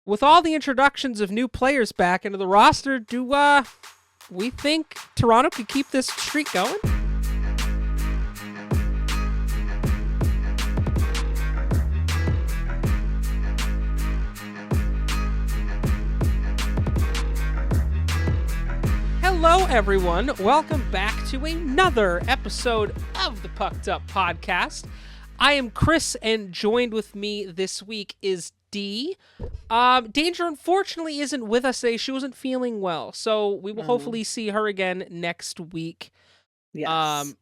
with all the introductions of new players back into the roster, do we think Toronto could keep this streak going? Hello, everyone. Welcome back to another episode of the Pucked Up Podcast. I am Chris, and joined with me this week is D. Danger, unfortunately, isn't with us today. She wasn't feeling well, so we will hopefully see her again next week. Yes.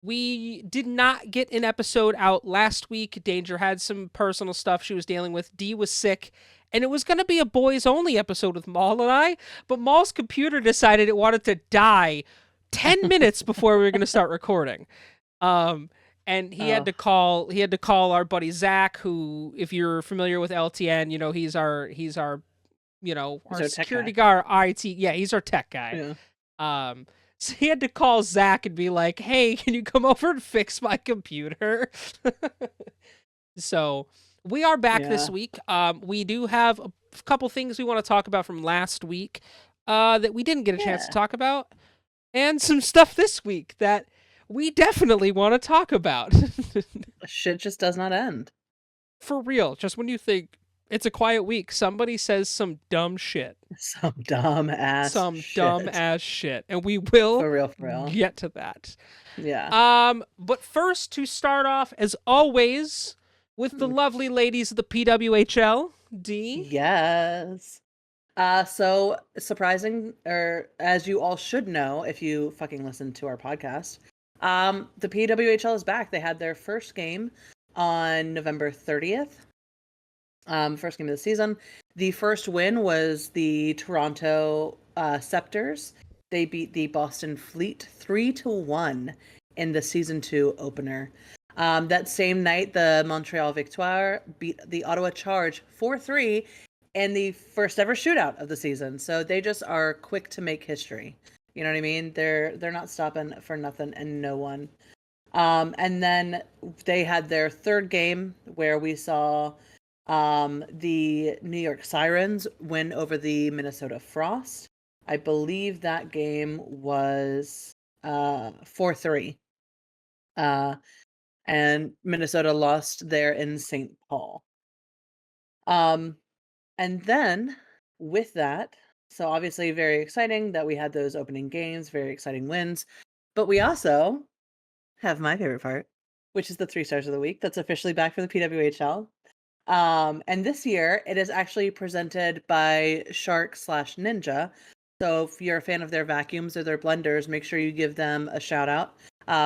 We did not get an episode out last week. Danger had some personal stuff she was dealing with. D was sick, and it was going to be a boys-only episode with Maul and I, but Maul's computer decided it wanted to die 10 minutes before we were going to start recording. And he had to call our buddy Zach, who, if you're familiar with LTN, he's our our security guard, IT. Yeah, he's our tech guy. Yeah. So he had to call Zach and be like, "Hey, can you come over and fix my computer?" So we are back this week. We do have a couple things we want to talk about from last week that we didn't get a chance to talk about, and some stuff this week that we definitely want to talk about. Shit just does not end. For real. Just when you think it's a quiet week, somebody says some dumb shit. Some dumb ass shit. And we will for real. get to that. Yeah. But first, to start off, as always, with the lovely ladies of the PWHL, D. Yes. So surprising, or as you all should know if you fucking listen to our podcast, the PWHL is back. They had their first game on November 30th. First game of the season. The first win was the Toronto Scepters. They beat the Boston Fleet 3-1 in the season 2 opener. That same night, the Montreal Victoire beat the Ottawa Charge 4-3 in the first ever shootout of the season. So they just are quick to make history. You know what I mean? They're not stopping for nothing and no one. And then they had their third game where we saw the New York Sirens win over the Minnesota Frost. I believe that game was 4-3. And Minnesota lost there in St. Paul. And then with that, so obviously very exciting that we had those opening games, very exciting wins. But we also have my favorite part, which is the 3 stars of the week. That's officially back for the PWHL. And this year it is actually presented by Shark/Ninja. So if you're a fan of their vacuums or their blenders, make sure you give them a shout out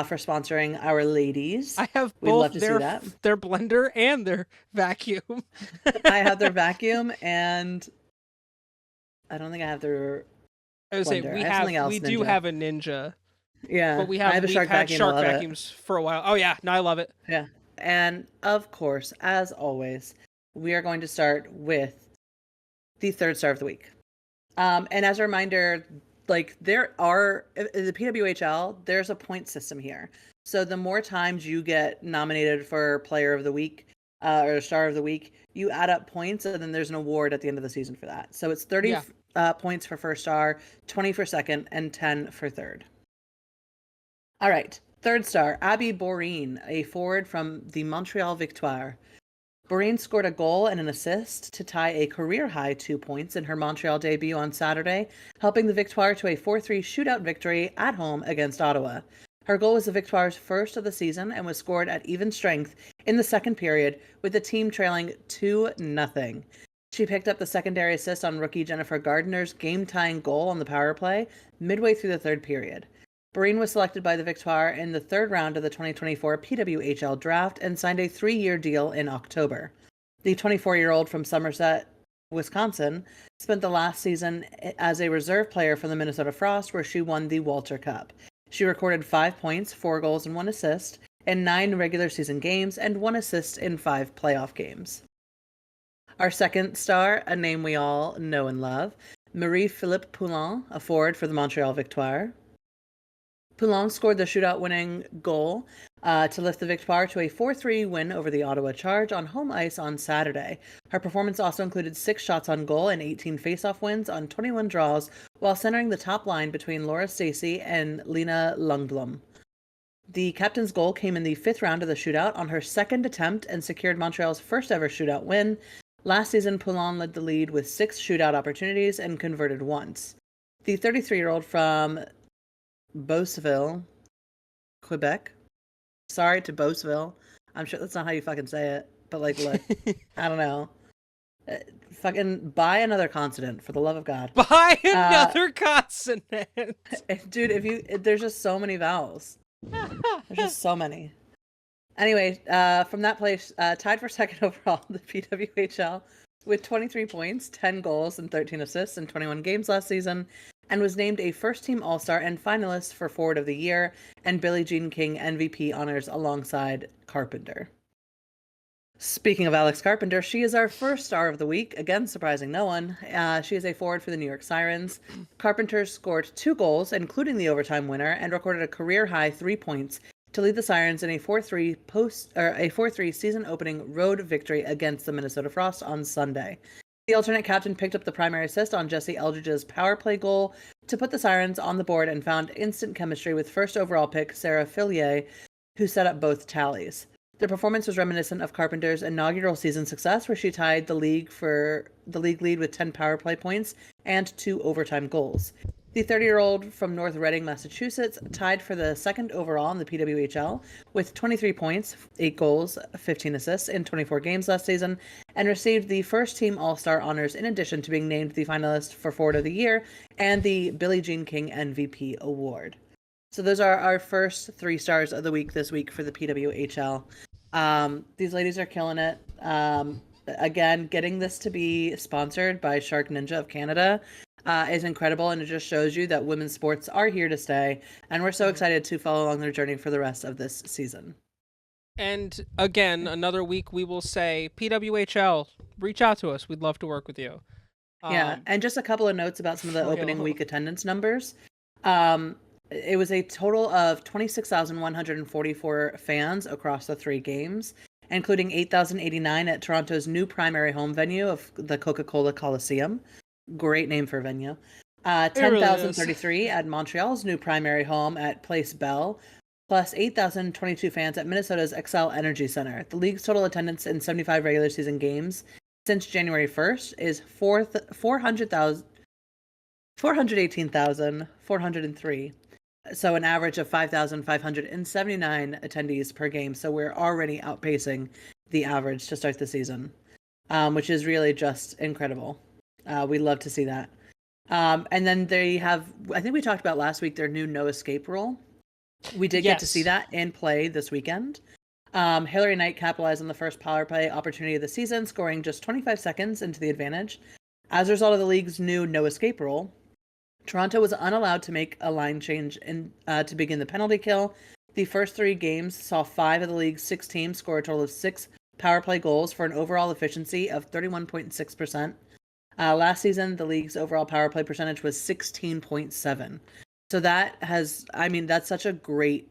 for sponsoring our ladies. I have We'd both love to see that. Their blender and their vacuum. I have their vacuum, and I don't think I have their I would say blender. we do have a Ninja. Yeah, but I have a Shark vacuum. Shark vacuums for a while. Oh yeah, no, I love it. Yeah. And of course, as always, we are going to start with the 3rd star of the week. And as a reminder, like there are in the PWHL, there's a point system here. So the more times you get nominated for Player of the Week or Star of the Week, you add up points, and then there's an award at the end of the season for that. So it's 30 points for first star, 20 for second, and 10 for third. All right. 3rd star, Abby Boreen, a forward from the Montreal Victoire. Boreen scored a goal and an assist to tie a career-high 2 points in her Montreal debut on Saturday, helping the Victoire to a 4-3 shootout victory at home against Ottawa. Her goal was the Victoire's first of the season and was scored at even strength in the second period, with the team trailing 2-0. She picked up the secondary assist on rookie Jennifer Gardner's game-tying goal on the power play midway through the 3rd period. Boreen was selected by the Victoire in the 3rd round of the 2024 PWHL draft and signed a 3-year deal in October. The 24-year-old from Somerset, Wisconsin, spent the last season as a reserve player for the Minnesota Frost, where she won the Walter Cup. She recorded 5 points, 4 goals, and 1 assist in 9 regular season games and 1 assist in 5 playoff games. Our 2nd star, a name we all know and love, Marie-Philippe Poulin, a forward for the Montreal Victoire. Poulon scored the shootout winning goal to lift the Victoire to a 4-3 win over the Ottawa Charge on home ice on Saturday. Her performance also included 6 shots on goal and 18 faceoff wins on 21 draws, while centering the top line between Laura Stacey and Lena Lundblom. The captain's goal came in the 5th round of the shootout on her second attempt and secured Montreal's first ever shootout win. Last season, Poulon led the lead with 6 shootout opportunities and converted once. The 33-year-old from Beauceville, Quebec. Sorry to Beauceville. I'm sure that's not how you fucking say it, but like, look, I don't know. Fucking buy another consonant for the love of God. Buy another consonant. Dude, there's just so many vowels. There's just so many. Anyway, from that place, tied for second overall in the PWHL with 23 points, 10 goals, and 13 assists in 21 games last season, and was named a first-team All-Star and finalist for Forward of the Year and Billie Jean King MVP honors alongside Carpenter. Speaking of Alex Carpenter, she is our first star of the week, again surprising no one. She is a forward for the New York Sirens. Carpenter scored 2 goals, including the overtime winner, and recorded a career-high 3 points to lead the Sirens in a 4-3 season-opening road victory against the Minnesota Frost on Sunday. The alternate captain picked up the primary assist on Jesse Eldridge's power play goal to put the Sirens on the board and found instant chemistry with first overall pick Sarah Fillier, who set up both tallies. Their performance was reminiscent of Carpenter's inaugural season success, where she tied the league lead with 10 power play points and 2 overtime goals. The 30-year-old from North Reading, Massachusetts, tied for the second overall in the PWHL with 23 points, 8 goals, 15 assists in 24 games last season, and received the first-team All-Star honors in addition to being named the finalist for Forward of the Year and the Billie Jean King MVP award. So those are our first 3 stars of the week this week for the PWHL. These ladies are killing it. Again, getting this to be sponsored by Shark Ninja of Canada is incredible, and it just shows you that women's sports are here to stay, and we're so excited to follow along their journey for the rest of this season. And again, another week we will say, PWHL, reach out to us. We'd love to work with you. Yeah, and just a couple of notes about some of the opening week attendance numbers. It was a total of 26,144 fans across the 3 games, including 8,089 at Toronto's new primary home venue of the Coca-Cola Coliseum. Great name for a venue. 10,033 at Montreal's new primary home at Place Bell, plus 8,022 fans at Minnesota's Xcel Energy Center. The league's total attendance in 75 regular season games since January 1st is 418,403. So an average of 5,579 attendees per game. So we're already outpacing the average to start the season, which is really just incredible. We love to see that. And then they have, I think we talked about last week, their new no escape rule. We did get to see that in play this weekend. Hillary Knight capitalized on the first power play opportunity of the season, scoring just 25 seconds into the advantage. As a result of the league's new no escape rule, Toronto was unallowed to make a line change to begin the penalty kill. The first 3 games saw 5 of the league's 6 teams score a total of 6 power play goals for an overall efficiency of 31.6%. Last season, the league's overall power play percentage was 16.7. So that's such a great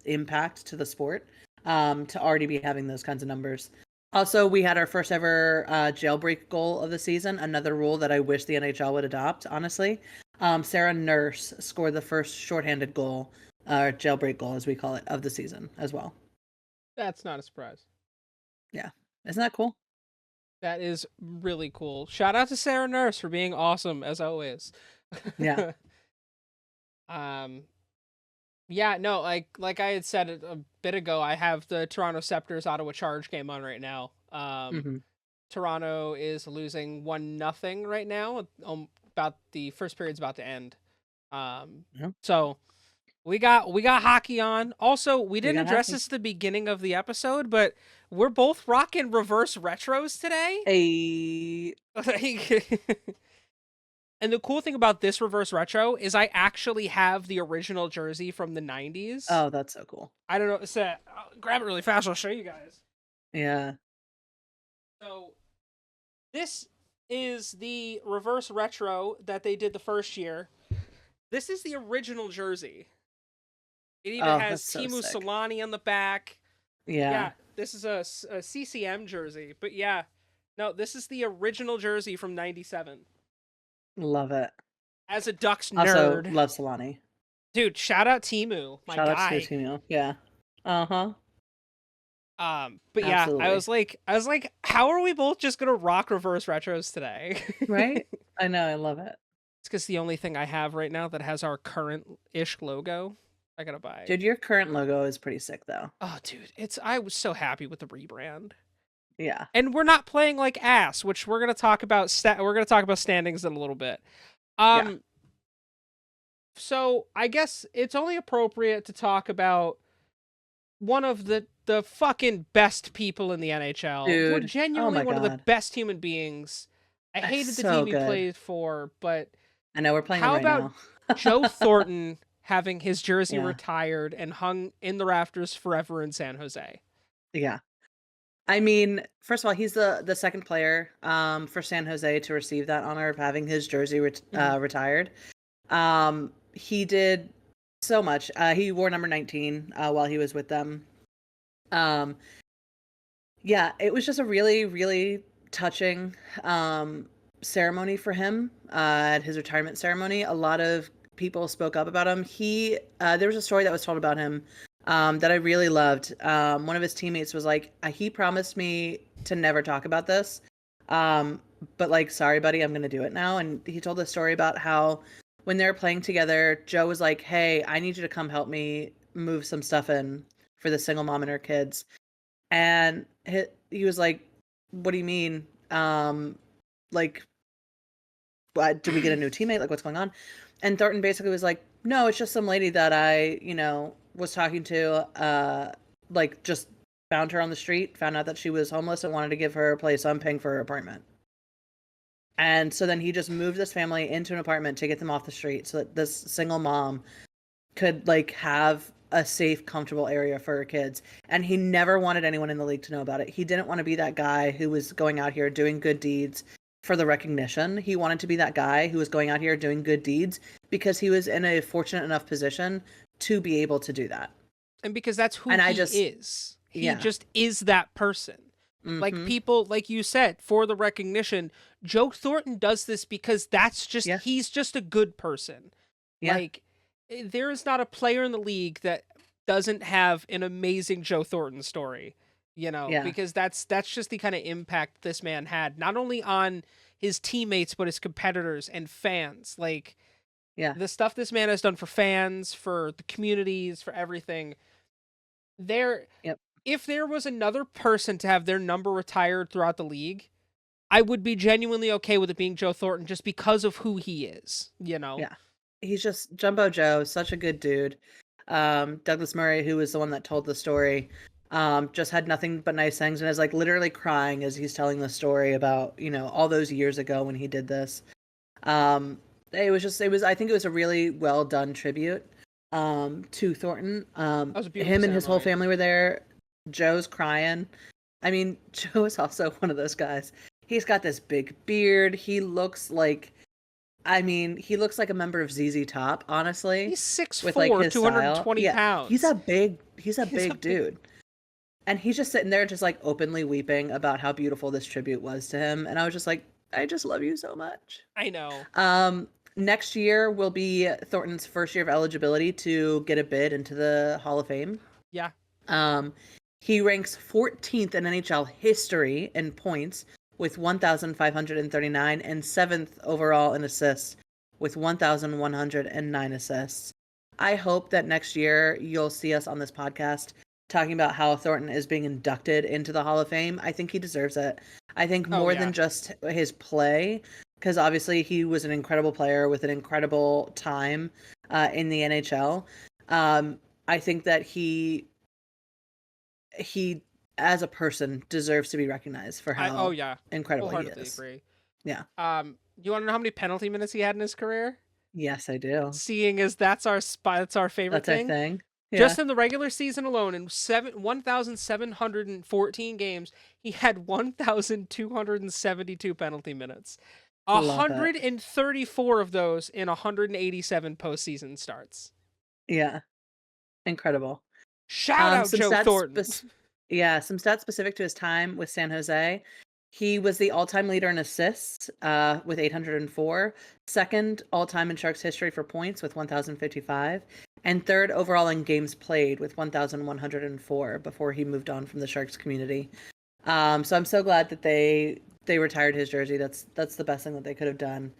impact to the sport to already be having those kinds of numbers. Also, we had our first ever jailbreak goal of the season, another rule that I wish the NHL would adopt, honestly. Sarah Nurse scored the first shorthanded goal, or jailbreak goal as we call it, of the season as well. That's not a surprise. Yeah. Isn't that cool? That is really cool. Shout out to Sarah Nurse for being awesome, as always. Yeah. Yeah, no, like I had said a bit ago, I have the Toronto Scepters Ottawa Charge game on right now. Toronto is losing 1-0 right now. About the first period's about to end. So we got hockey on. Also, we didn't address this at the beginning of the episode, but we're both rocking reverse retros today. And the cool thing about this reverse retro is I actually have the original jersey from the 90s. Oh, that's so cool. I don't know. I'll grab it really fast. I'll show you guys. Yeah. So this is the reverse retro that they did the first year. This is the original jersey. It even Oh, has that's so Timu sick. Solani on the back. Yeah, Yeah, this is a CCM jersey. But yeah, no, this is the original jersey from '97. love it. As a Ducks Also, nerd, love Solani. dude, shout out Timu, my Shout out to guy. Timo. Yeah. Uh-huh. But yeah, Absolutely. I was like, how are we both just gonna rock reverse retros today? Right? I know, I love it. It's because the only thing I have right now that has our current-ish logo, I gotta buy. Dude, your current logo is pretty sick though. Oh, dude, I was so happy with the rebrand. Yeah. And we're not playing like ass, which we're gonna talk about. We're gonna talk about standings in a little bit. Yeah. Um, so I guess it's only appropriate to talk about one of the fucking best people in the NHL. Dude. Oh Genuinely my one of the God. best human beings. I That's hated the so team he good. played for, but I know we're playing them how right about now. Joe Thornton having his jersey Yeah. retired and hung in the rafters forever in San Jose? Yeah. I mean, first of all, he's the second player for San Jose to receive that honor of having his jersey Mhm. retired. He did so much. He wore number 19 while he was with them. Um, yeah, it was just a really, really touching ceremony for him at his retirement ceremony. A lot of people spoke up about him. There was a story that was told about him that I really loved. One of his teammates was like, he promised me to never talk about this. Um, but like, sorry, buddy, I'm going to do it now. And he told a story about how when they were playing together, Joe was like, hey, I need you to come help me move some stuff in for the single mom and her kids. And he was like, "What do you mean? Like, what, did we get a new teammate? Like, what's going on?" And Thornton basically was like, "No, it's just some lady that I, was talking to. Like, just found her on the street, found out that she was homeless, and wanted to give her a place. So I'm paying for her apartment." And so then he just moved this family into an apartment to get them off the street, so that this single mom could like have a safe, comfortable area for her kids. And he never wanted anyone in the league to know about it. He didn't want to be that guy who was going out here doing good deeds for the recognition. He wanted to be that guy who was going out here doing good deeds because he was in a fortunate enough position to be able to do that. And because that's who And I he just, is. He yeah. just is that person. Like Mm-hmm. people, like you said, for the recognition, Joe Thornton does this because Yeah. he's just a good person. Yeah. Like there is not a player in the league that doesn't have an amazing Joe Thornton story, Yeah. because that's just the kind of impact this man had, not only on his teammates but his competitors and fans. Like Yeah. the stuff this man has done for fans, for the communities, for everything. There Yep. If there was another person to have their number retired throughout the league, I would be genuinely okay with it being Joe Thornton just because of who he is. Yeah. He's just Jumbo Joe, such a good dude. Douglas Murray, who was the one that told the story, just had nothing but nice things and is like literally crying as he's telling the story about, all those years ago when he did this. Um, I think it was a really well done tribute, to Thornton. That was a beautiful Him and his whole ceremony. family were there. Joe's crying. I mean, Joe is also one of those guys. He's got this big beard. He looks like a member of ZZ Top, honestly, He's six with like four, his two hundred and style. twenty Yeah, pounds. he's a He's a big big. dude. And he's just sitting there just like openly weeping about how beautiful this tribute was to him. And I was just like, I just love you so much. I know. Next year will be Thornton's first year of eligibility to get a bid into the Hall of Fame. Yeah. Um, he ranks 14th in NHL history in points with 1,539 and 7th overall in assists with 1,109 assists. I hope that next year you'll see us on this podcast talking about how Thornton is being inducted into the Hall of Fame. I think he deserves it. I think Oh more yeah. than just his play, because obviously he was an incredible player with an incredible time in the NHL. I think that he as a person deserves to be recognized for Oh how yeah. incredible he Wholeheartedly is. agree. Yeah. You want to know how many penalty minutes he had in his career? Yes, I do. Seeing as that's our favorite That's our thing. thing. Yeah. Just in the regular season alone, in 1,714 games, he had 1,272 penalty minutes. Love it. 134 of those in 187 postseason starts. Yeah. Incredible. Shout out Some Joe Thornton. some stats specific to his time with San Jose. He was the all-time leader in assists with 804, second all-time in Sharks history for points with 1,055, and third overall in games played with 1,104 before he moved on from the Sharks community. So I'm so glad that they retired his jersey. That's the best thing that they could have done.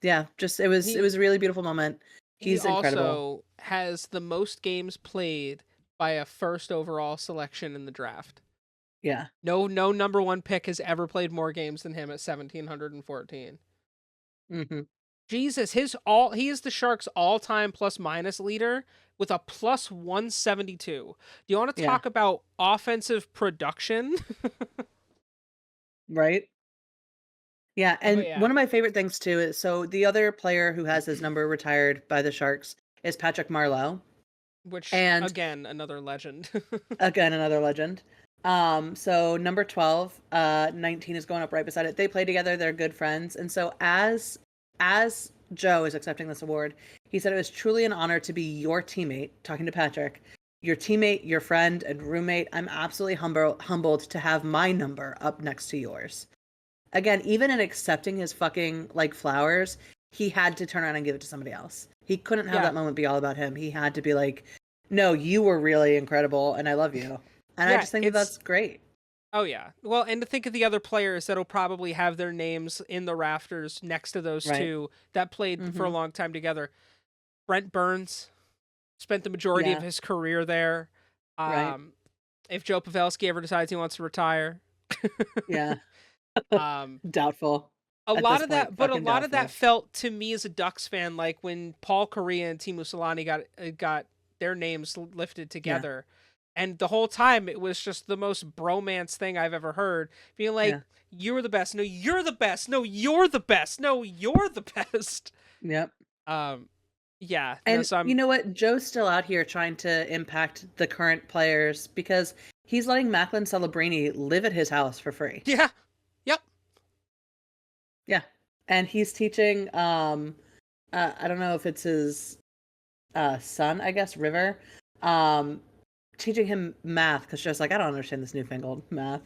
Yeah, just it was a really beautiful moment. He He's incredible. also has the most games played by a first overall selection in the draft. Yeah. No number one pick has ever played more games than him at 1,714. Mm-hmm. Jesus, he is the Sharks' all-time plus minus leader with a plus 172. Do you want to Yeah. talk about offensive production? Right. Yeah, But and yeah, one of my favorite things too is so the other player who has his number retired by the Sharks is Patrick Marleau, which and again, another legend. again another legend. So number 12, 19 is going up right beside it. They play together, they're good friends. And so as Joe is accepting this award, he said it was truly an honor to be your teammate, talking to Patrick, your teammate, your friend and roommate. I'm absolutely humbled to have my number up next to yours. Again, even in accepting his fucking like flowers, he had to turn around and give it to somebody else. He couldn't have Yeah. that moment be all about him. He had to be like, "No, you were really incredible, and I love you." And I Yeah, just think that it's that's great. oh yeah. Well, and to think of the other players that'll probably have their names in the rafters next to those Right. two that played for a Mm-hmm. long time together. Brent Burns spent the majority of Yeah. his career there. Right. If Joe Pavelski ever decides he wants to retire, Yeah. um, Doubtful. a At lot this of point, that, but a fucking lot of that doubtful. felt to me as a Ducks fan like when Paul Correa and Teemu Solani got their names lifted Yeah. together, and the whole time it was just the most bromance thing I've ever heard. Being like, Yeah. "You're the best. No, you're the best. No, you're the best. No, you're the best." Yep. Um, yeah. No, And so you I'm know what? Joe's still out here trying to impact the current players because he's letting Macklin Celebrini live at his house for free. yeah, yep, Yeah. And he's teaching I don't know if it's his son, I guess, River, um teaching him math because she's like, I don't understand this newfangled math.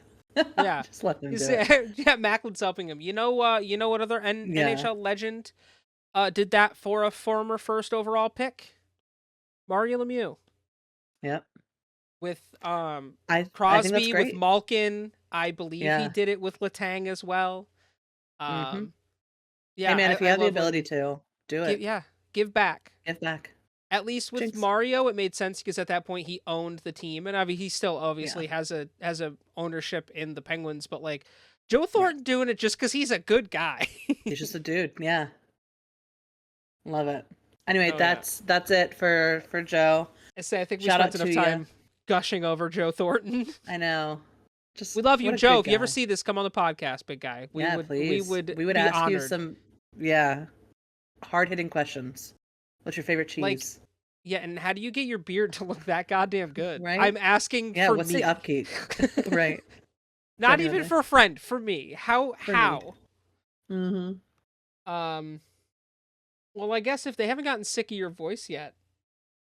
yeah. Just let him You do see, it. yeah, Macklin's helping him. You know what other Yeah. NHL legend did that for a former first overall pick? Mario Lemieux Yep. with I think that's Crosby, with great. Malkin. I believe he Yeah. did it with Letang as well. Mm-hmm. Um, Hey yeah, man, if you I have the love ability when to do it, give back. give back. At least with Jinx. Mario, it made sense because at that point he owned the team, and I mean he still Yeah. obviously has a ownership in the Penguins. But like Joe Right. Thornton doing it just because he's a good guy. He's just a dude. Yeah. Love it. Anyway, Oh yeah. that's it for Joe. I say I think we Shout out spent to enough you. time gushing over Joe Thornton. I know. Just We love you, what a Joe. good If you ever guy. see this, come on the podcast, big guy. Yeah, We please. would We would be ask you honored. some hard-hitting questions. What's your favorite Like, cheese? yeah, and how do you get your beard to look that goddamn good? Right? I'm asking Yeah, for what's me. the upkeep? Right. Not even Genuinely. for a friend, for me. How For me. how? Mm-hmm. Well, I guess if they haven't gotten sick of your voice yet,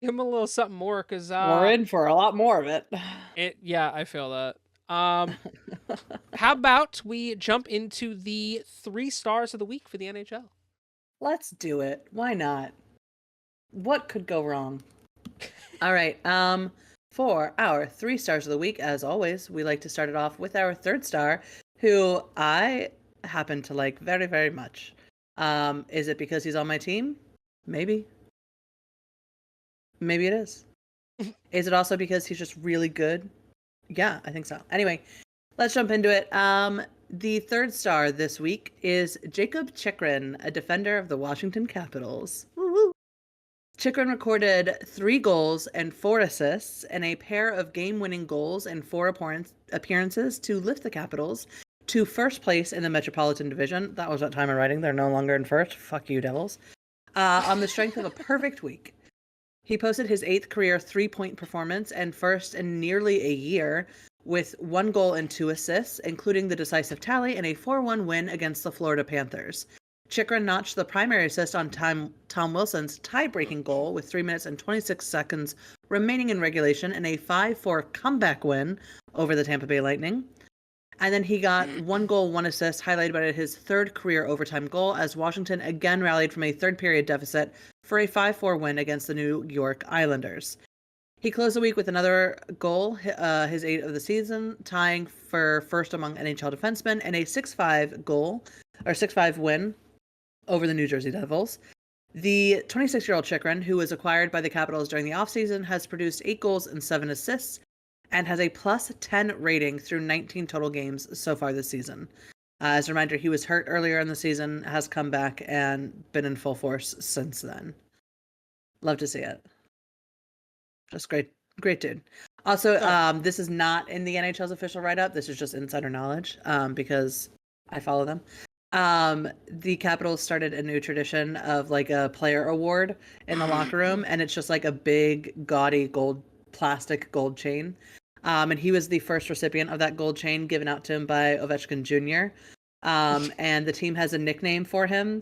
give them a little something more, cause We're in for a lot more of it. yeah, I feel that. How about we jump into the 3 stars of the week for the NHL? Let's do it. Why not? What could go wrong? All right. For our 3 stars of the week, as always, we like to start it off with our third star, who I happen to like very, very much. Is it because he's on my team? Maybe. Maybe it is. Is it also because he's just really good? Yeah, I think so. Anyway, let's jump into it. The third star this week is Jacob Chychrun, a defender of the Washington Capitals. Woo-woo. Chychrun recorded 3 goals and 4 assists and a pair of game-winning goals and 4 appearances to lift the Capitals to first place in the Metropolitan Division. That was what time of writing. They're no longer in first. Fuck you, Devils. On the strength of a perfect week. He posted his 8th career 3-point performance and first in nearly a year with 1 goal and 2 assists, including the decisive tally and a 4-1 win against the Florida Panthers. Chikrin notched the primary assist on Tom Wilson's tie-breaking goal with 3 minutes and 26 seconds remaining in regulation in a 5-4 comeback win over the Tampa Bay Lightning. And then he got 1 goal, 1 assist, highlighted by his 3rd career overtime goal as Washington again rallied from a third-period deficit for a 5-4 win against the New York Islanders. He closed the week with another goal, his 8th of the season, tying for first among NHL defensemen, and a 6-5 win over the New Jersey Devils. The 26-year-old Chikrin, who was acquired by the Capitals during the offseason, has produced 8 goals and 7 assists and has a plus 10 rating through 19 total games so far this season. As a reminder, he was hurt earlier in the season, has come back, and been in full force since then. Love to see it. Just great dude. Also, this is not in the NHL's official write-up. This is just insider knowledge because I follow them. The Capitals started a new tradition of like a player award in the locker room, and it's just like a big, gaudy plastic gold chain. And he was the first recipient of that gold chain given out to him by Ovechkin Jr. And the team has a nickname for him.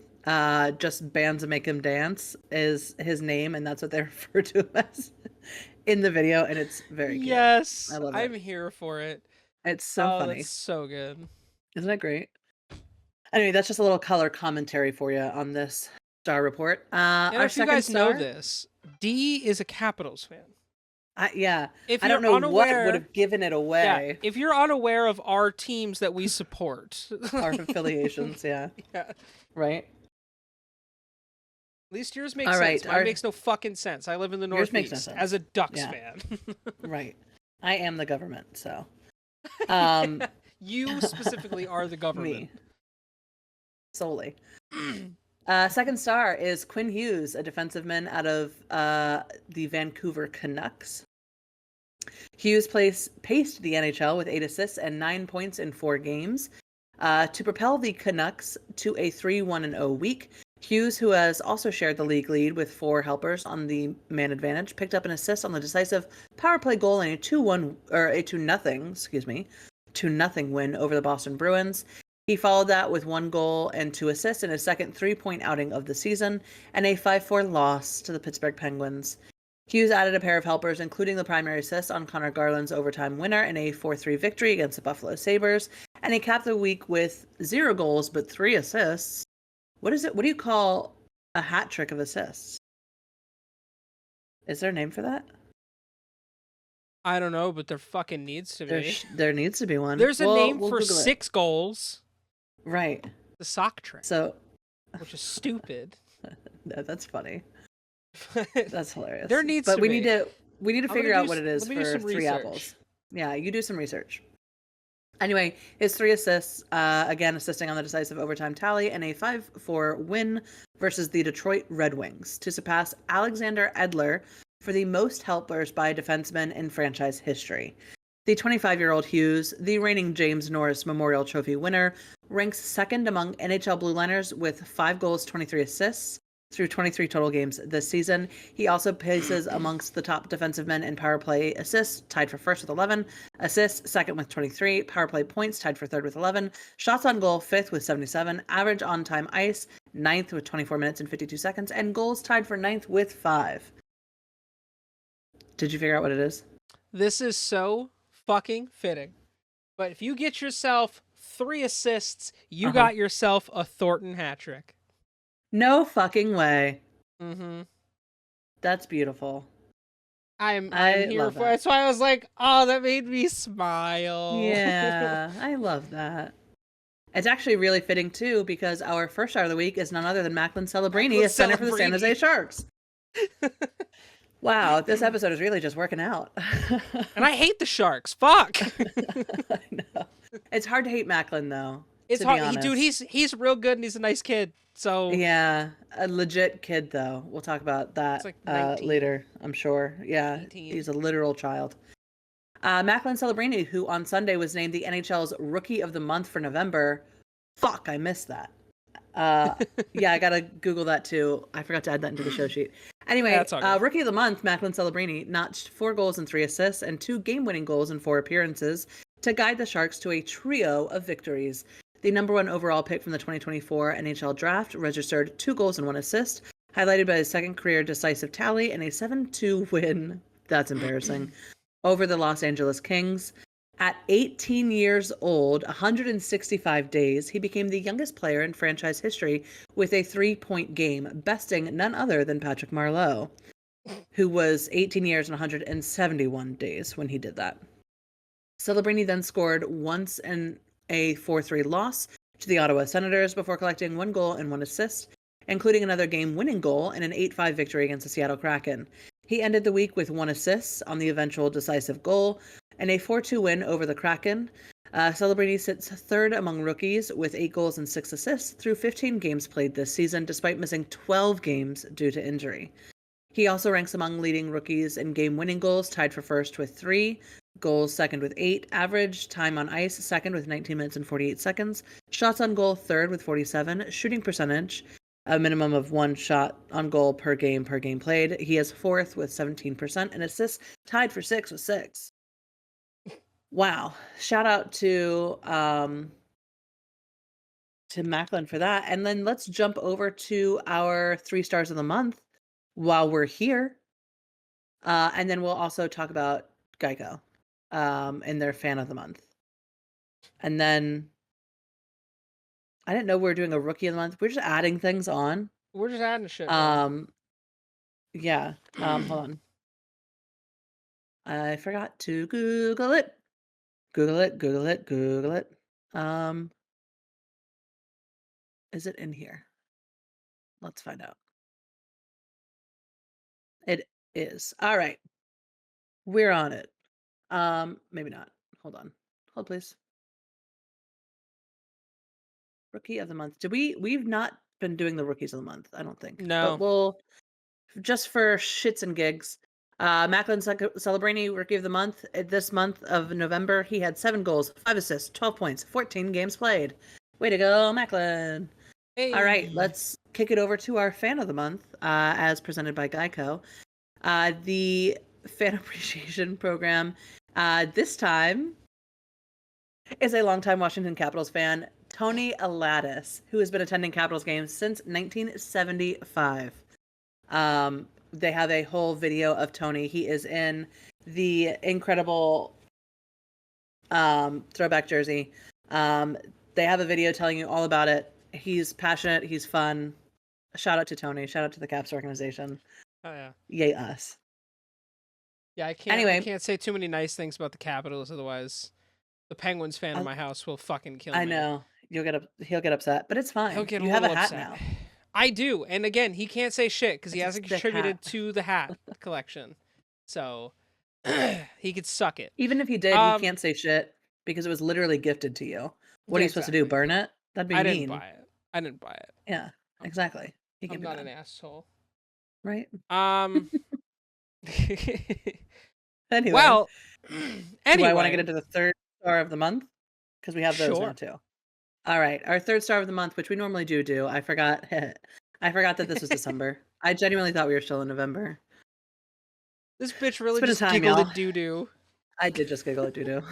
Just Bands That Make Him Dance is his name, and that's what they refer to him as in the video, and it's very cute. Yes, I love it. I'm here for it. It's so funny. It's so good. Isn't that great? Anyway, that's just a little color commentary for you on this star report. And our if you guys know this, D is a Capitals fan. Yeah. If I don't know what would have given it away. Yeah, if you're unaware of our teams that we support. Our affiliations, yeah. Yeah. Right. At least yours makes sense. Mine makes no fucking sense. I live in the Northeast as a Ducks fan. Right. I am the government, so. You specifically are the government. Me. Solely. Second star is Quinn Hughes, a defensive-man out of the Vancouver Canucks. Hughes paced the NHL with 8 assists and 9 points in 4 games to propel the Canucks to a 3-1-0 week. Hughes, who has also shared the league lead with 4 helpers on the man advantage, picked up an assist on the decisive power play goal in a 2-0 win over the Boston Bruins. He followed that with 1 goal and 2 assists in his second 3-point outing of the season and a 5-4 loss to the Pittsburgh Penguins. Hughes added a pair of helpers, including the primary assist on Connor Garland's overtime winner in a 4-3 victory against the Buffalo Sabres, and he capped the week with 0 goals but 3 assists. What is it? What do you call a hat trick of assists? Is there a name for that? I don't know, but there fucking needs to be. There needs to be one. There's a name for 6 goals. Right. The sock trick. So, which is stupid. No, that's funny. That's hilarious. There needs but to we be. need to figure out what it is for 3 research. apples. Yeah, you do some research. Anyway, his 3 assists, again assisting on the decisive overtime tally, and a 5-4 win versus the Detroit Red Wings to surpass Alexander Edler for the most helpers by a defenseman in franchise history. The 25-year-old Hughes, the reigning James Norris Memorial Trophy winner, ranks second among NHL Blue Liners with 5 goals, 23 assists through 23 total games this season. He also paces amongst the top defensive men in power play assists, tied for first with 11, assists second with 23, power play points tied for third with 11, shots on goal fifth with 77, average on time ice ninth with 24 minutes and 52 seconds, and goals tied for ninth with 5. Did you figure out what it is? This is so fucking fitting. But if you get yourself 3 assists, you got yourself a Thornton hat trick. No fucking way. Mm-hmm. That's beautiful. I'm here for it. That's why I was like, oh, that made me smile. Yeah, I love that. It's actually really fitting, too, because our first star of the week is none other than Macklin Celebrini, a center for the San Jose Sharks. Wow, this episode is really just working out. And I hate the Sharks. Fuck. I know. It's hard to hate Macklin, though. It's hard. Dude, he's real good and he's a nice kid. So yeah, a legit kid, though. We'll talk about that later, I'm sure. Yeah, 18. He's a literal child. Macklin Celebrini, who on Sunday was named the NHL's Rookie of the Month for November. Fuck, I missed that. Yeah, I gotta Google that too. I forgot to add that into the show sheet. Anyway, Rookie of the Month, Macklin Celebrini, notched 4 goals and 3 assists and 2 game-winning goals in 4 appearances to guide the Sharks to a trio of victories. The number one overall pick from the 2024 NHL Draft, registered 2 goals and 1 assist, highlighted by his second career decisive tally and a 7-2 win. That's embarrassing. Over the Los Angeles Kings. At 18 years old, 165 days, he became the youngest player in franchise history with a 3-point game, besting none other than Patrick Marleau, who was 18 years and 171 days when he did that. Celebrini then scored once in a 4-3 loss to the Ottawa Senators before collecting 1 goal and 1 assist, including another game-winning goal in an 8-5 victory against the Seattle Kraken. He ended the week with 1 assist on the eventual decisive goal and a 4-2 win over the Kraken. Celebrini sits third among rookies with 8 goals and 6 assists through 15 games played this season, despite missing 12 games due to injury. He also ranks among leading rookies in game-winning goals, tied for first with 3, goals second with 8, average time on ice second with 19 minutes and 48 seconds, shots on goal third with 47, shooting percentage a minimum of 1 shot on goal per game played. He is fourth with 17%, and assists tied for 6 with 6. Wow. Shout out to Macklin for that. And then let's jump over to our 3 stars of the month while we're here. And then we'll also talk about Geico and their fan of the month. And then I didn't know we were doing a rookie of the month. We're just adding things on. We're just adding shit. Man. Yeah. Hold on. I forgot to Google it. Google it. Is it in here? Let's find out. It is. All right. We're on it. Maybe not. Hold on. Hold, please. Rookie of the month. We've not been doing the rookies of the month, I don't think. No. But we'll, just for shits and gigs, Macklin Celebrini, Rookie of the Month. This month of November, he had 7 goals, 5 assists, 12 points, 14 games played. Way to go, Macklin. Hey. All right, let's kick it over to our Fan of the Month, as presented by Geico. The Fan Appreciation Program, this time, is a longtime Washington Capitals fan, Tony Aladis, who has been attending Capitals games since 1975. They have a whole video of Tony. He is in the incredible throwback jersey. They have a video telling you all about it. He's passionate. He's fun. Shout out to Tony. Shout out to the Caps organization. Oh yeah. Yay us. Yeah, I can't say too many nice things about the Capitals, otherwise the Penguins fan in my house will fucking kill me. I know. He'll get upset, but it's fine. He'll get you a have a little hat upset. now. I do, and again, he can't say shit because he hasn't contributed hat. to the hat collection, so he could suck it. Even if he did, he can't say shit because it was literally gifted to you. What are you supposed to do? Burn it? That'd be mean. I didn't buy it. Yeah, exactly. I'm not an asshole, right? Anyway. Well, do I want to get into the 3rd star of the month? Because we have those now too. All right, our 3rd star of the month, which we normally do. I forgot. I forgot that this was December. I genuinely thought we were still in November. This bitch really just giggled at doo-doo. I did just giggle at doo-doo.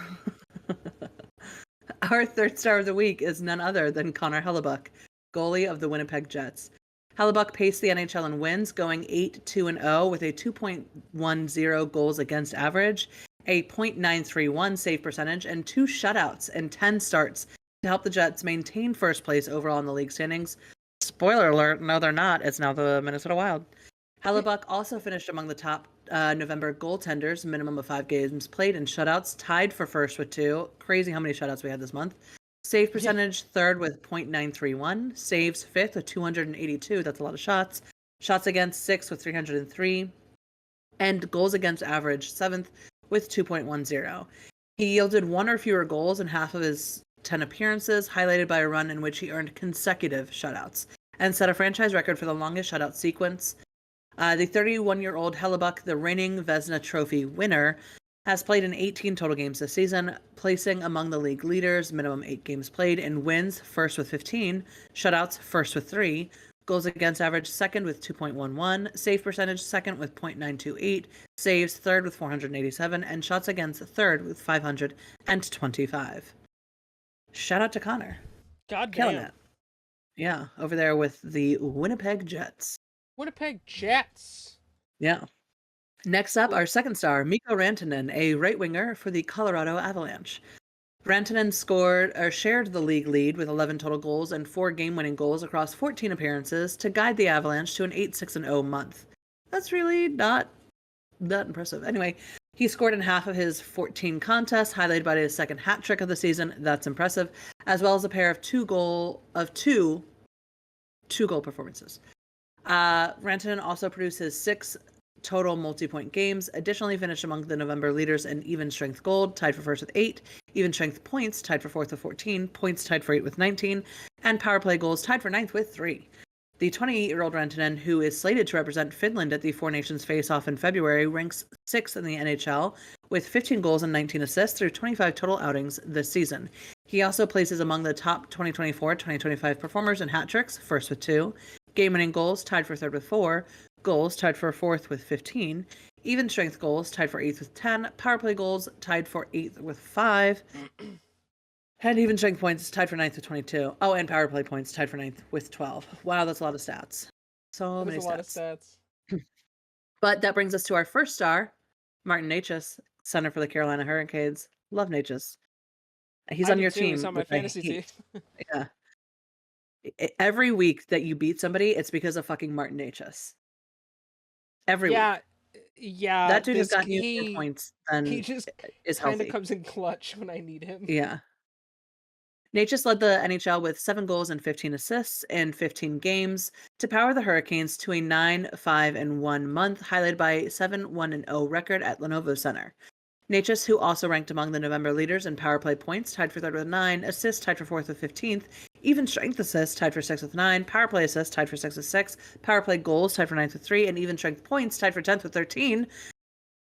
Our 3rd star of the week is none other than Connor Hellebuyck, goalie of the Winnipeg Jets. Hellebuyck paced the NHL in wins, going 8-2-0 with a 2.10 goals against average, a .931 save percentage, and 2 shutouts and 10 starts to help the Jets maintain first place overall in the league standings. Spoiler alert, no, they're not. It's now the Minnesota Wild. Hellebuyck also finished among the top November goaltenders, minimum of 5 games played and shutouts, tied for first with 2. Crazy how many shutouts we had this month. Save percentage, 3rd with .931. Saves, 5th with 282. That's a lot of shots. Shots against, 6th with 303. And goals against average, 7th with 2.10. He yielded 1 or fewer goals in half of his 10 appearances, highlighted by a run in which he earned consecutive shutouts, and set a franchise record for the longest shutout sequence. The 31-year-old Hellebuyck, the reigning Vezina Trophy winner, has played in 18 total games this season, placing among the league leaders, minimum 8 games played, in wins, first with 15, shutouts, first with 3, goals against average, second with 2.11, save percentage, second with .928, saves, third with 487, and shots against, third with 525. Shout out to Connor. God Killing damn. it. Yeah, over there with the Winnipeg Jets. Winnipeg Jets. Yeah. Next up, Ooh. our second star, Mikko Rantanen, a right winger for the Colorado Avalanche. Rantanen scored or shared the league lead with 11 total goals and 4 game-winning goals across 14 appearances to guide the Avalanche to an 8-6-0 month. That's really not that impressive. Anyway, he scored in half of his 14 contests, highlighted by his second hat trick of the season. That's impressive, as well as a pair of two goal performances. Rantanen also produced his 6 total multi-point games. Additionally, finished among the November leaders in even strength gold, tied for first with 8, even strength points, tied for fourth with 14, points tied for 8 with 19, and power play goals tied for ninth with 3. The 28-year-old Rantanen, who is slated to represent Finland at the Four Nations Face-Off in February, ranks 6th in the NHL with 15 goals and 19 assists through 25 total outings this season. He also places among the top 2024-2025 performers in hat tricks, first with 2, game-winning goals tied for third with 4, goals tied for fourth with 15, even strength goals tied for 8th with 10, power play goals tied for 8th with 5, and even strength points tied for ninth with 22. Oh, and power play points tied for ninth with 12. Wow, that's a lot of stats. So That is many a lot of stats. stats. But that brings us to our first star, Martin Necas, center for the Carolina Hurricanes. Love Necas. He's I on do your too. He's team, on my which I fantasy team. hate. Yeah. Every week that you beat somebody, it's because of fucking Martin Necas. Every Yeah, week. yeah. That dude has gotten you more points He than just is kind of healthy. comes in clutch when I need him. Yeah. Necas led the NHL with 7 goals and 15 assists in 15 games to power the Hurricanes to a 9-5-1 month, highlighted by a 7-1-0 record at Lenovo Center. Necas, who also ranked among the November leaders in power play points, tied for third with 9, assists tied for fourth with 15th, even strength assists tied for sixth with 9, power play assists tied for sixth with 6, power play goals tied for ninth with 3, and even strength points tied for 10th with 13,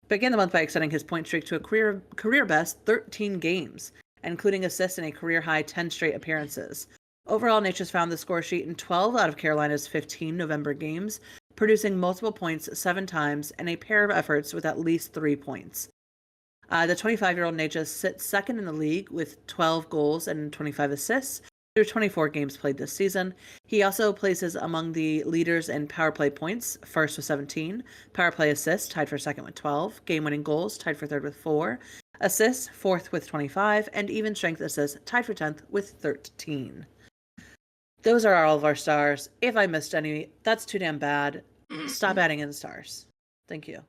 began the month by extending his point streak to a career best 13 games, including assists in a career high 10 straight appearances. Overall, Necas found the score sheet in 12 out of Carolina's 15 November games, producing multiple points 7 times and a pair of efforts with at least 3 points. The 25-year-old Necas sits second in the league with 12 goals and 25 assists through 24 games played this season. He also places among the leaders in power play points, first with 17, power play assists, tied for second with 12, game-winning goals, tied for third with 4, assists, fourth with 25, and even strength assists, tied for 10th with 13. Those are all of our stars. If I missed any, that's too damn bad. Stop adding in stars. Thank you.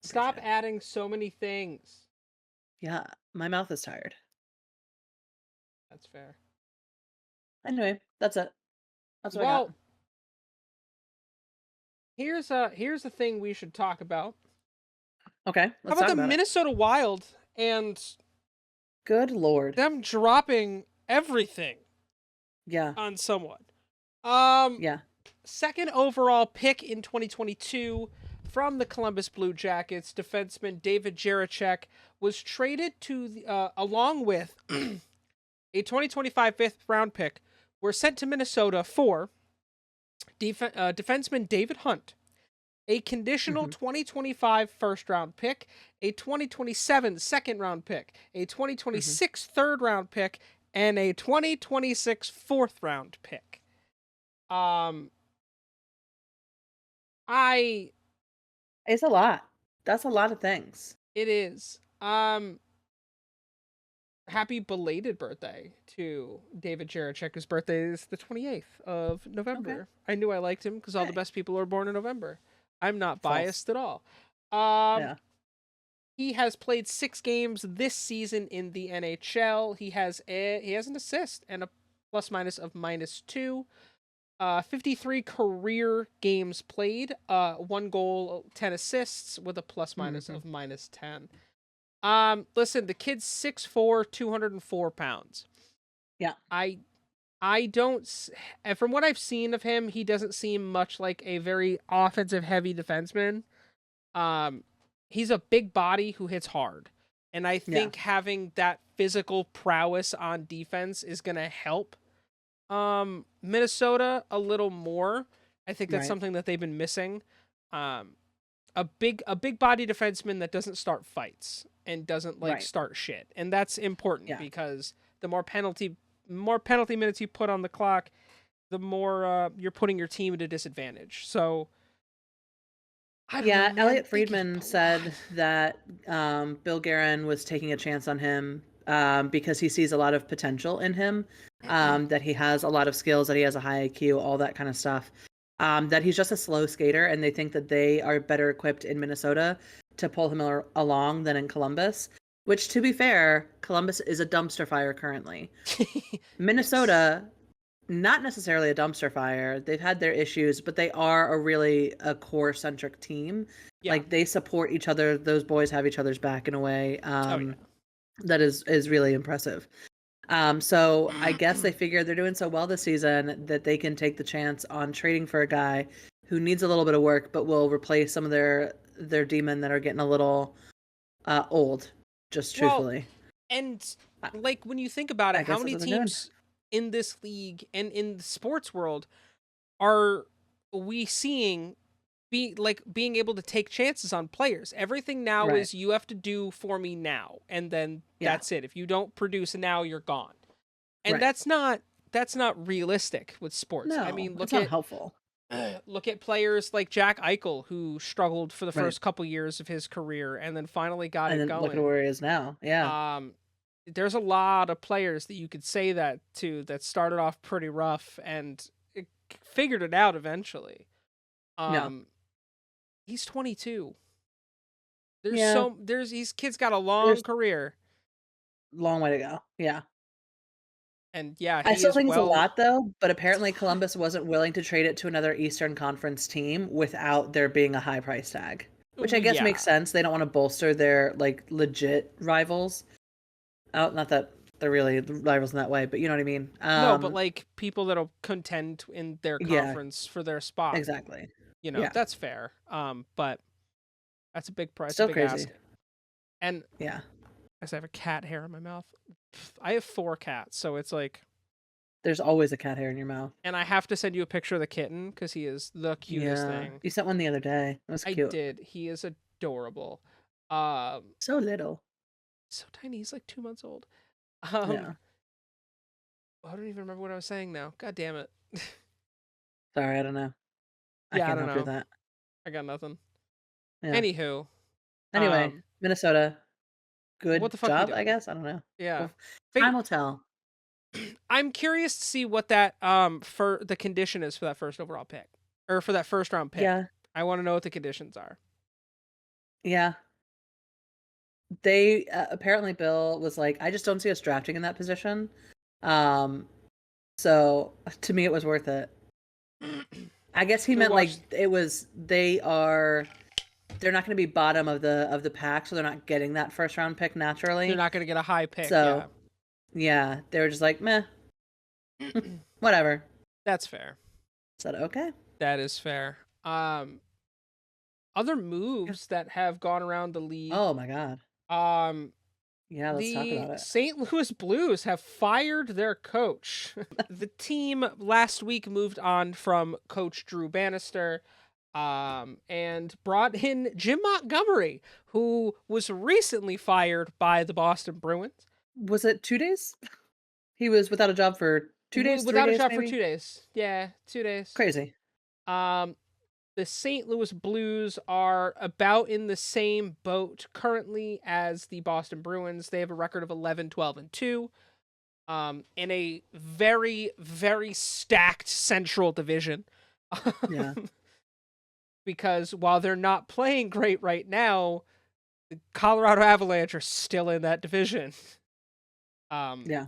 Stop adding so many things. Yeah, my mouth is tired. That's fair. Anyway, that's it. That's what I Well, got. here's a thing we should talk about. Okay, How let's about talk the about it. Minnesota Wild and Good Lord. them dropping everything Yeah, on someone? yeah. Second overall pick in 2022 from the Columbus Blue Jackets, defenseman David Jiricek was traded to along with a 2025 fifth round pick, were sent to Minnesota for defenseman David Hunt, a conditional Hmm. 2025 first round pick, a 2027 second round pick, a Hmm. 2026 third round pick, and a 2026 fourth round pick. Um, I It's a lot. That's a lot of things. It is. Happy belated birthday to David Jiricek. His birthday is the 28th of Okay. November. I knew I liked him because all the Hey. best people are born in November. I'm not False. biased at all. Um, Yeah. he has played 6 games this season in the NHL. He has an assist and a plus minus of -2. 53 career games played. 1 goal, 10 assists with a plus minus Hmm. of -10. Listen, the kid's 6'4", 204 pounds. Yeah. I don't, and from what I've seen of him, he doesn't seem much like a very offensive heavy defenseman. Um, he's a big body who hits hard, and I Yeah. think having that physical prowess on defense is gonna help Minnesota a little more. I think that's Right. something that they've been missing. Um, a big body defenseman that doesn't start fights and doesn't like Right. start shit. And that's important Yeah. because the more penalty more penalty minutes you put on the clock, the more you're putting your team at a disadvantage. So I don't know, Yeah, man. Elliot They give Friedman up a lot. said that Bill Guerin was taking a chance on him because he sees a lot of potential in him, that he has a lot of skills, that he has a high IQ, all that kind of stuff. That he's just a slow skater, and they think that they are better equipped in Minnesota to pull him along than in Columbus. Which, to be fair, Columbus is a dumpster fire currently. Yes. Minnesota, not necessarily a dumpster fire. They've had their issues, but they are a core centric team. Yeah. Like they support each other. Those boys have each other's back in a way Oh yeah. that is really impressive. So I guess they figure they're doing so well this season that they can take the chance on trading for a guy who needs a little bit of work, but will replace some of their demon that are getting a little old. Just Well, truthfully, and I, like when you think about it, I how guess many that's what they're doing. teams in this league and in the sports world are we seeing being able to take chances on players? Everything now Right. is you have to do for me now, and then Yeah. that's it. If you don't produce now, you're gone. And Right. that's not realistic with sports. I No, mean, it's not helpful. look at players like Jack Eichel, who struggled for the Right. first couple years of his career and then finally got And it then look at going. where he is now. Yeah. Um, there's a lot of players that you could say that to that started off pretty rough and figured it out eventually. No. Um, he's 22. Yeah. There's these kids got a long There's career, long way to go. Yeah. and yeah, I he still is think it's a well. lot though, but It's a apparently lot. Columbus wasn't willing to trade it to another Eastern Conference team without there being a high price tag, which I Well, guess makes yeah, sense. They don't want to bolster their like legit rivals. Oh, not that they're really rivals in that way, but you know what I mean. no, but like people that'll contend in their Yeah, conference for their spot. exactly. You know, Yeah. that's fair. But that's a big price, a Still big crazy. ask. And Yeah. as I have a cat hair in my mouth, I have 4 cats, so it's like, There's always a cat hair in your mouth. and I have to send you a picture of the kitten because he is the cutest Yeah. thing. You sent one the other day. It was I cute. did. He is adorable. Um, So little. so tiny. He's like 2 months old. Um, Yeah. I don't even remember what I was saying now. God damn it. Sorry, I don't know. I Yeah, I can't don't help you with know. that. I got nothing. Yeah. Anywho, Anyway, um, Minnesota, what good the fuck are you job, I doing? guess. I don't know. Yeah. Well, time Fig- will tell. I'm curious to see what that for the condition is for that first overall pick or for that first round pick. Yeah. I want to know what the conditions are. Yeah. They apparently Bill was like, I just don't see us drafting in that position. Um, so to me, it was worth it. I guess he So we meant like watched. they're not going to be bottom of the pack, so they're not getting that first round pick They're naturally. not going to get a high pick. So Yeah. yeah, they were just like, meh, whatever. That's fair. Said okay. That is fair. Other Yeah. moves that have gone around the league. Oh my God. Um, Yeah, let's talk the about it. St. Louis Blues have fired their coach. The team last week moved on from coach Drew Bannister, and brought in Jim Montgomery, who was recently fired by the Boston Bruins. Was it 2 days? He was without a job for 2 days, three Without a days, job for maybe. 2 days. Yeah, 2 days. Crazy. Um, the St. Louis Blues are about in the same boat currently as the Boston Bruins. They have a record of 11, 12, and 2. In a very, very stacked Central Division. Yeah. Because while they're not playing great right now, the Colorado Avalanche are still in that division. Um, Yeah.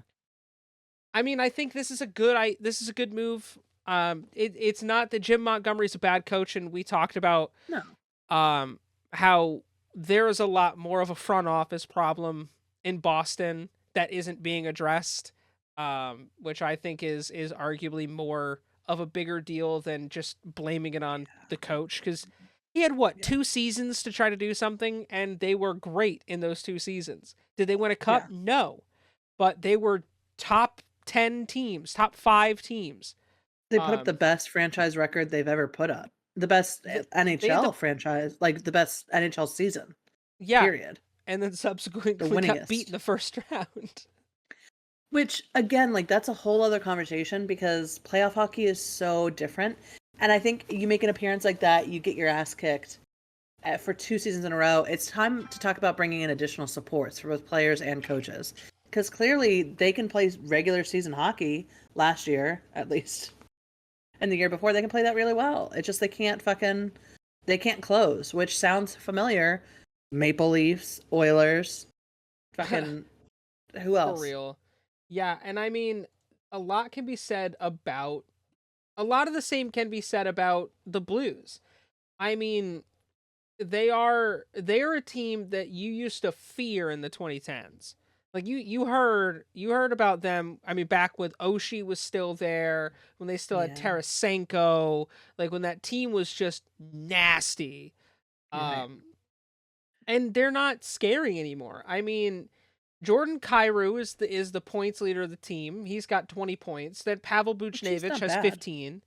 I mean, I think this is a good move. It's not that Jim Montgomery's a bad coach, and we talked about No. how there is a lot more of a front office problem in Boston that isn't being addressed, which I think is arguably more of a bigger deal than just blaming it on the coach, because he had what, Yeah. 2 seasons to try to do something, and they were great in those 2 seasons. Did they win a Yeah. cup? No, but they were top 10 teams, top 5 teams. They put up the Um, best franchise record they've ever put up. The best they had NHL the franchise, like the best NHL season. yeah, Period. and then The subsequently got beat in winningest. the first round. Which again, like that's a whole other conversation because playoff hockey is so different. And I think you make an appearance like that, you get your ass kicked for 2 seasons in a row. It's time to talk about bringing in additional supports for both players and coaches. Because clearly they can play regular season hockey last year, at least. And the year before, they can play that really well. It's just they can't close, which sounds familiar. Maple Leafs, Oilers, fucking, who For else? real. Yeah, and I mean, a lot can be said about a lot of the same can be said about the Blues. I mean, they are a team that you used to fear in the 2010s. Like you heard about them. I mean, back when Oshie was still there, when they still had Yeah, Tarasenko, like when that team was just nasty. you're right. Um, and they're not scary anymore. I mean, Jordan Kyrou is the points leader of the team. He's got 20 points. Then Pavel Which he's Buchnevich not has bad. 15.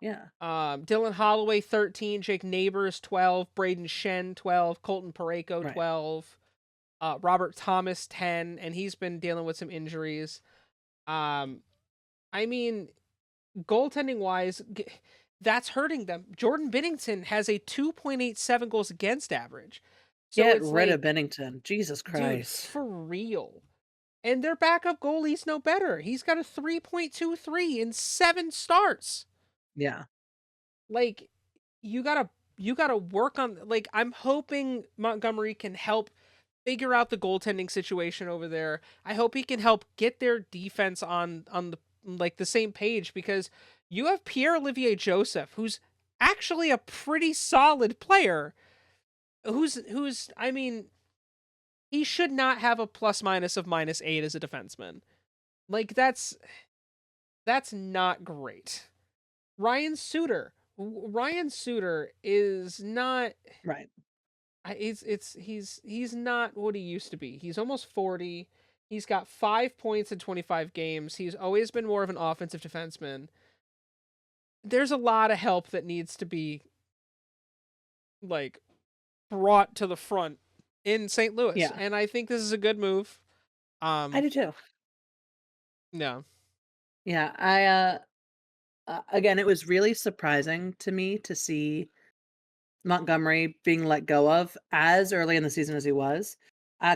Yeah, Dylan Holloway 13, Jake Neighbors 12, Braden Shen 12, Colton Parayko right. 12, Robert Thomas 10, and he's been dealing with some injuries. Um, I mean, goaltending wise, that's hurting them. Jordan Binnington has a 2.87 goals against average. So Get it's rid of like, Bennington. Jesus dude, Christ. for real. And their backup goalie's no better. He's got a 3.23 in 7 starts. Yeah, Like, you gotta work on, like, I'm hoping Montgomery can help figure out the goaltending situation over there. I hope he can help get their defense on the, like, the same page, because you have Pierre Olivier Joseph, who's actually a pretty solid player, who's I mean, he should not have a plus minus of -8 as a defenseman. Like, that's not great. Ryan Suter is not. right. He's not what he used to be. He's almost 40. He's got 5 points in 25 games. He's always been more of an offensive defenseman. There's a lot of help that needs to be, like, brought to the front in St. Louis, Yeah, and I think this is a good move. I Um, do too. no, Yeah, again, it was really surprising to me to see Montgomery being let go of as early in the season as he was.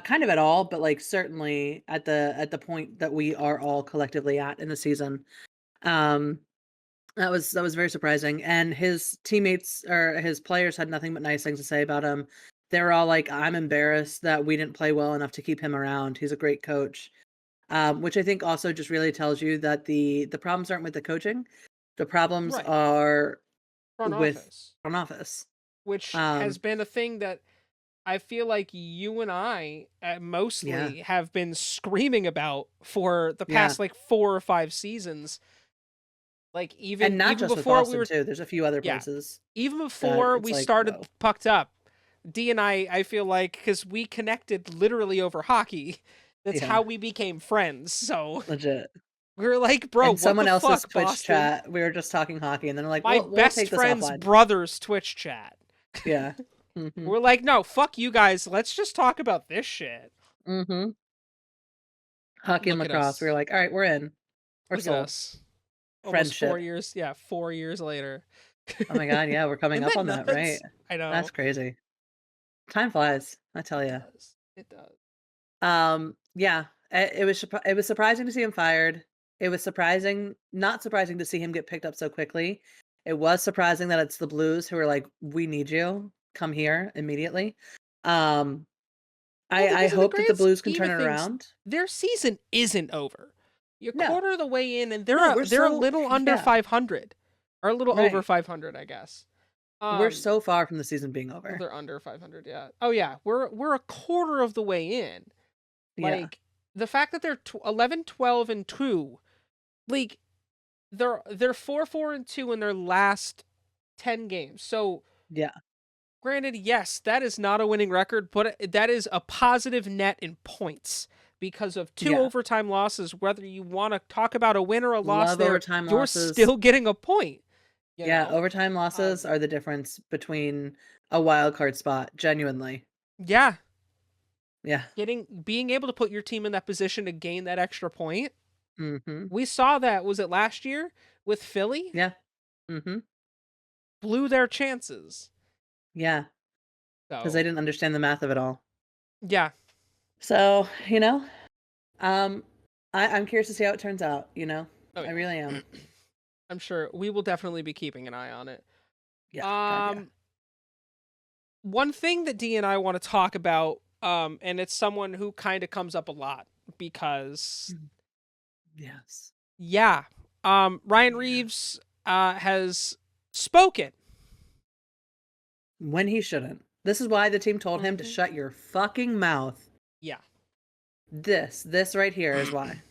Kind of at all, but like certainly at the point that we are all collectively at in the season. Um, that was very surprising. And his teammates or his players had nothing but nice things to say about him. They were all like, "I'm embarrassed that we didn't play well enough to keep him around. He's a great coach." Which I think also just really tells you that the problems aren't with the coaching. The problems right, are front with office, front office. which has Um, been a thing that I feel like you and I yeah, mostly have been screaming about for the yeah. past, like, 4 or 5 seasons. Like, And even not even just with before we Boston were, too. There's a few other yeah, places even that before it's we like, started whoa. pucked up, D and I feel like, because we connected literally over hockey, that's Yeah, how we became friends. So legit. we were like, bro, In what the someone else's fuck, Twitch Boston? chat, we were just talking hockey, and then they're like, My we'll best take this friend's offline." brother's Twitch chat. Yeah. Mhm. We're like, no, fuck you guys. Let's just talk about this shit. Mhm. Hockey and Look at lacrosse. We were us. like, "All right, we're in. We're Look at sold." us. Almost four Friendship. years. Yeah, 4 years later. Oh my god, yeah, we're coming Isn't up that on that, right? nuts? I That's know. crazy. Time flies, I tell It you. does. It does. Yeah, it was surprising to see him fired. It was surprising not surprising to see him get picked up so quickly. It was surprising that it's the Blues who are like, "We need you. Come here immediately." Um, Well, I because in the hope that the grand Blues can scheme turn of it things, around. their season isn't over. You're a No. quarter of the way in, and No, they're a little under yeah, 500, or a little over right. 500, I guess. We're Um, so far from the season being well, over. they're under 500. Yeah. Oh yeah, we're a quarter of the way in. Yeah, Like, the fact that they're 11, 12, and 2, like, they're 4, 4, and 2 in their last 10 games. So, yeah, granted, yes, that is not a winning record, but that is a positive net in points because of two yeah. overtime losses. Whether you want to talk about a win or a loss Love there, overtime you're losses. still getting a point, you Yeah, know? overtime losses Um, are the difference between a wild card spot, genuinely. yeah. Yeah. Being able to put your team in that position to gain that extra point. Mhm. We saw that, was it last year with Philly? Yeah. Mhm. Blew their chances. Yeah. Because they So, didn't understand the math of it all. yeah. So, um, I'm curious to see how it turns out, you know? Oh I really yeah. am. I'm sure we will definitely be keeping an eye on it. Yeah, God, yeah. Um One thing that D and I want to talk about, and it's someone who kind of comes up a lot because Mhm. Yes. yeah, Ryan Yeah. Reaves has spoken. When he shouldn't. This is why the team told him to Mhm. shut your fucking mouth. Yeah. This right here is why.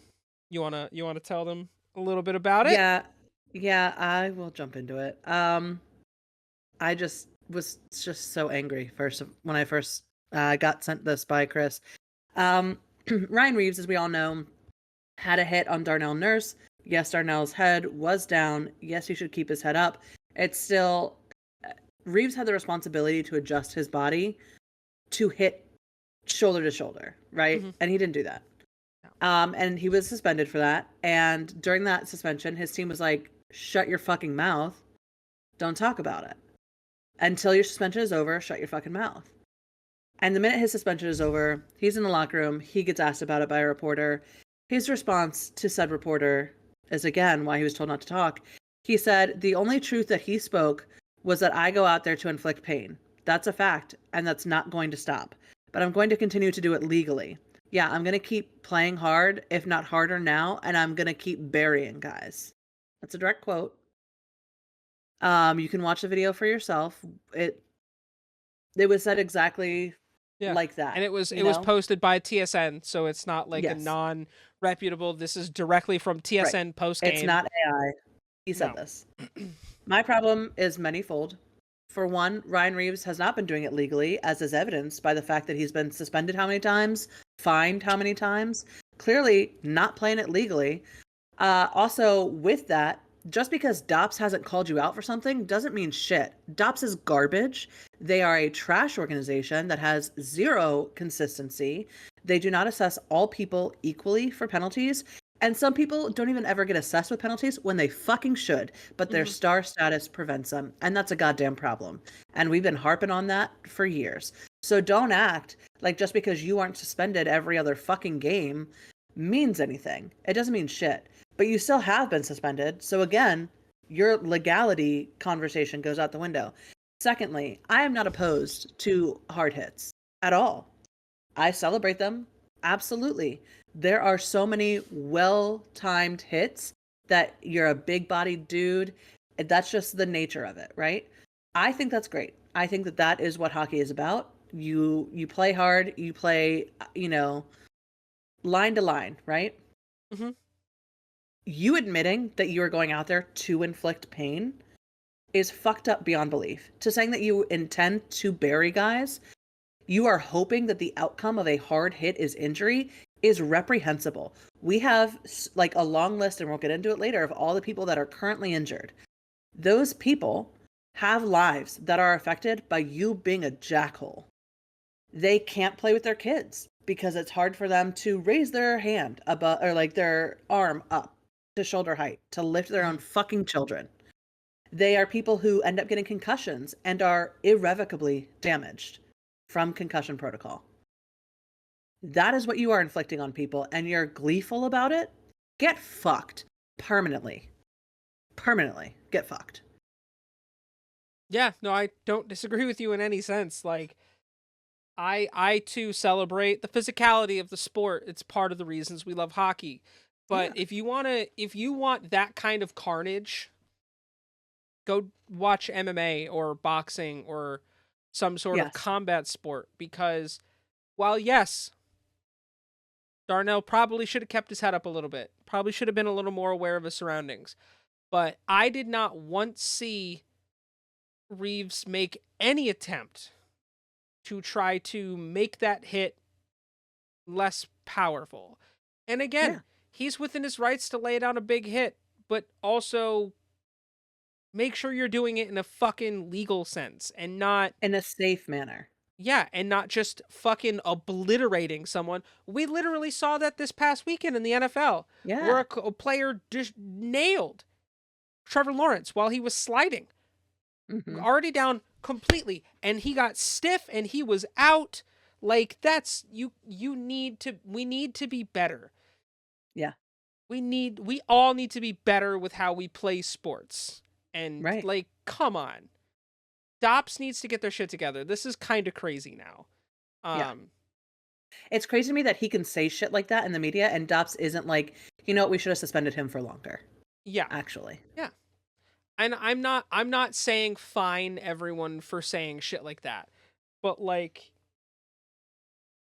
You wanna tell them a little bit about it? Yeah. Yeah, I will jump into it. I just was just so angry first when I first got sent this by Chris. Um, Ryan Reeves, as we all know, had a hit on Darnell Nurse. Yes, Darnell's head was down. Yes, he should keep his head up. It's still Reeves had the responsibility to adjust his body to hit shoulder to shoulder, right? Hmm. And he didn't do that. No. And he was suspended for that. And during that suspension, his team was like, "Shut your fucking mouth. Don't talk about it until your suspension is over. Shut your fucking mouth." And the minute his suspension is over, he's in the locker room. He gets asked about it by a reporter. His response to said reporter is again why he was told not to talk. He said, "The only truth that he spoke was that I go out there to inflict pain. That's a fact, and that's not going to stop. But I'm going to continue to do it legally. Yeah, I'm going to keep playing hard, if not harder now, and I'm going to keep burying guys." That's a direct quote. You can watch the video for yourself. It it was said exactly Yeah. like And that, it was posted by TSN, so it's not like a Yes. non-reputable. This is directly from Right. TSN post It's game. not AI. He said No. this. My problem is manyfold. For one, Ryan Reeves has not been doing it legally, as is evidenced by the fact that he's been suspended how many times, fined how many times, clearly not playing it legally. Also, with that, just because DOPS hasn't called you out for something doesn't mean shit. DOPS is garbage. They are a trash organization that has zero consistency. They do not assess all people equally for penalties. And some people don't even ever get assessed with penalties when they fucking should, but their Hmm. star status prevents them. And that's a goddamn problem. And we've been harping on that for years. So don't act like just because you aren't suspended every other fucking game means anything. It doesn't mean shit. But you still have been suspended. So again, your legality conversation goes out the window. Secondly, I am not opposed to hard hits at all. I celebrate them. Absolutely. There are so many well timed hits that you're a big bodied dude. That's just the nature of it, right? I think that's great. I think that that is what hockey is about. You play hard, you play, line to line, right? Hmm. You admitting that you are going out there to inflict pain is fucked up beyond belief. To saying that you intend to bury guys, you are hoping that the outcome of a hard hit is injury is reprehensible. We have like a long list, and we'll get into it later, of all the people that are currently injured. Those people have lives that are affected by you being a jackhole. They can't play with their kids because it's hard for them to raise their hand above or like their arm up to shoulder height to lift their own Hmm. fucking children. They are people who end up getting concussions and are irrevocably damaged from concussion protocol. That is what you are inflicting on people, and you're gleeful about it. Get fucked permanently. Permanently get fucked. Yeah, no, I don't disagree with you in any sense. Like, I too celebrate the physicality of the sport. It's part of the reasons we love hockey. But Yeah. if you want that kind of carnage, go watch MMA or boxing or some sort of Yes. combat sport, because while yes, Darnell probably should have kept his head up a little bit. Probably should have been a little more aware of his surroundings. But I did not once see Reeves make any attempt to try to make that hit less powerful. And again, Yeah. he's within his rights to lay down a big hit, but also make sure you're doing it in a fucking legal sense and not In a safe manner. Yeah, and not just fucking obliterating someone. We literally saw that this past weekend in the NFL, where Yeah. a player just nailed Trevor Lawrence while he was sliding, Hmm. already down completely, and he got stiff and he was out. Like that's you need to we need to be better. Yeah. We all need to be better with how we play sports. And Right. like, come on. Dops needs to get their shit together. This is kind of crazy now. Yeah. Um, It's crazy to me that he can say shit like that in the media and Dops isn't like, you know what, we should have suspended him for longer, yeah. actually. Yeah. And I'm not saying fine everyone for saying shit like that. But like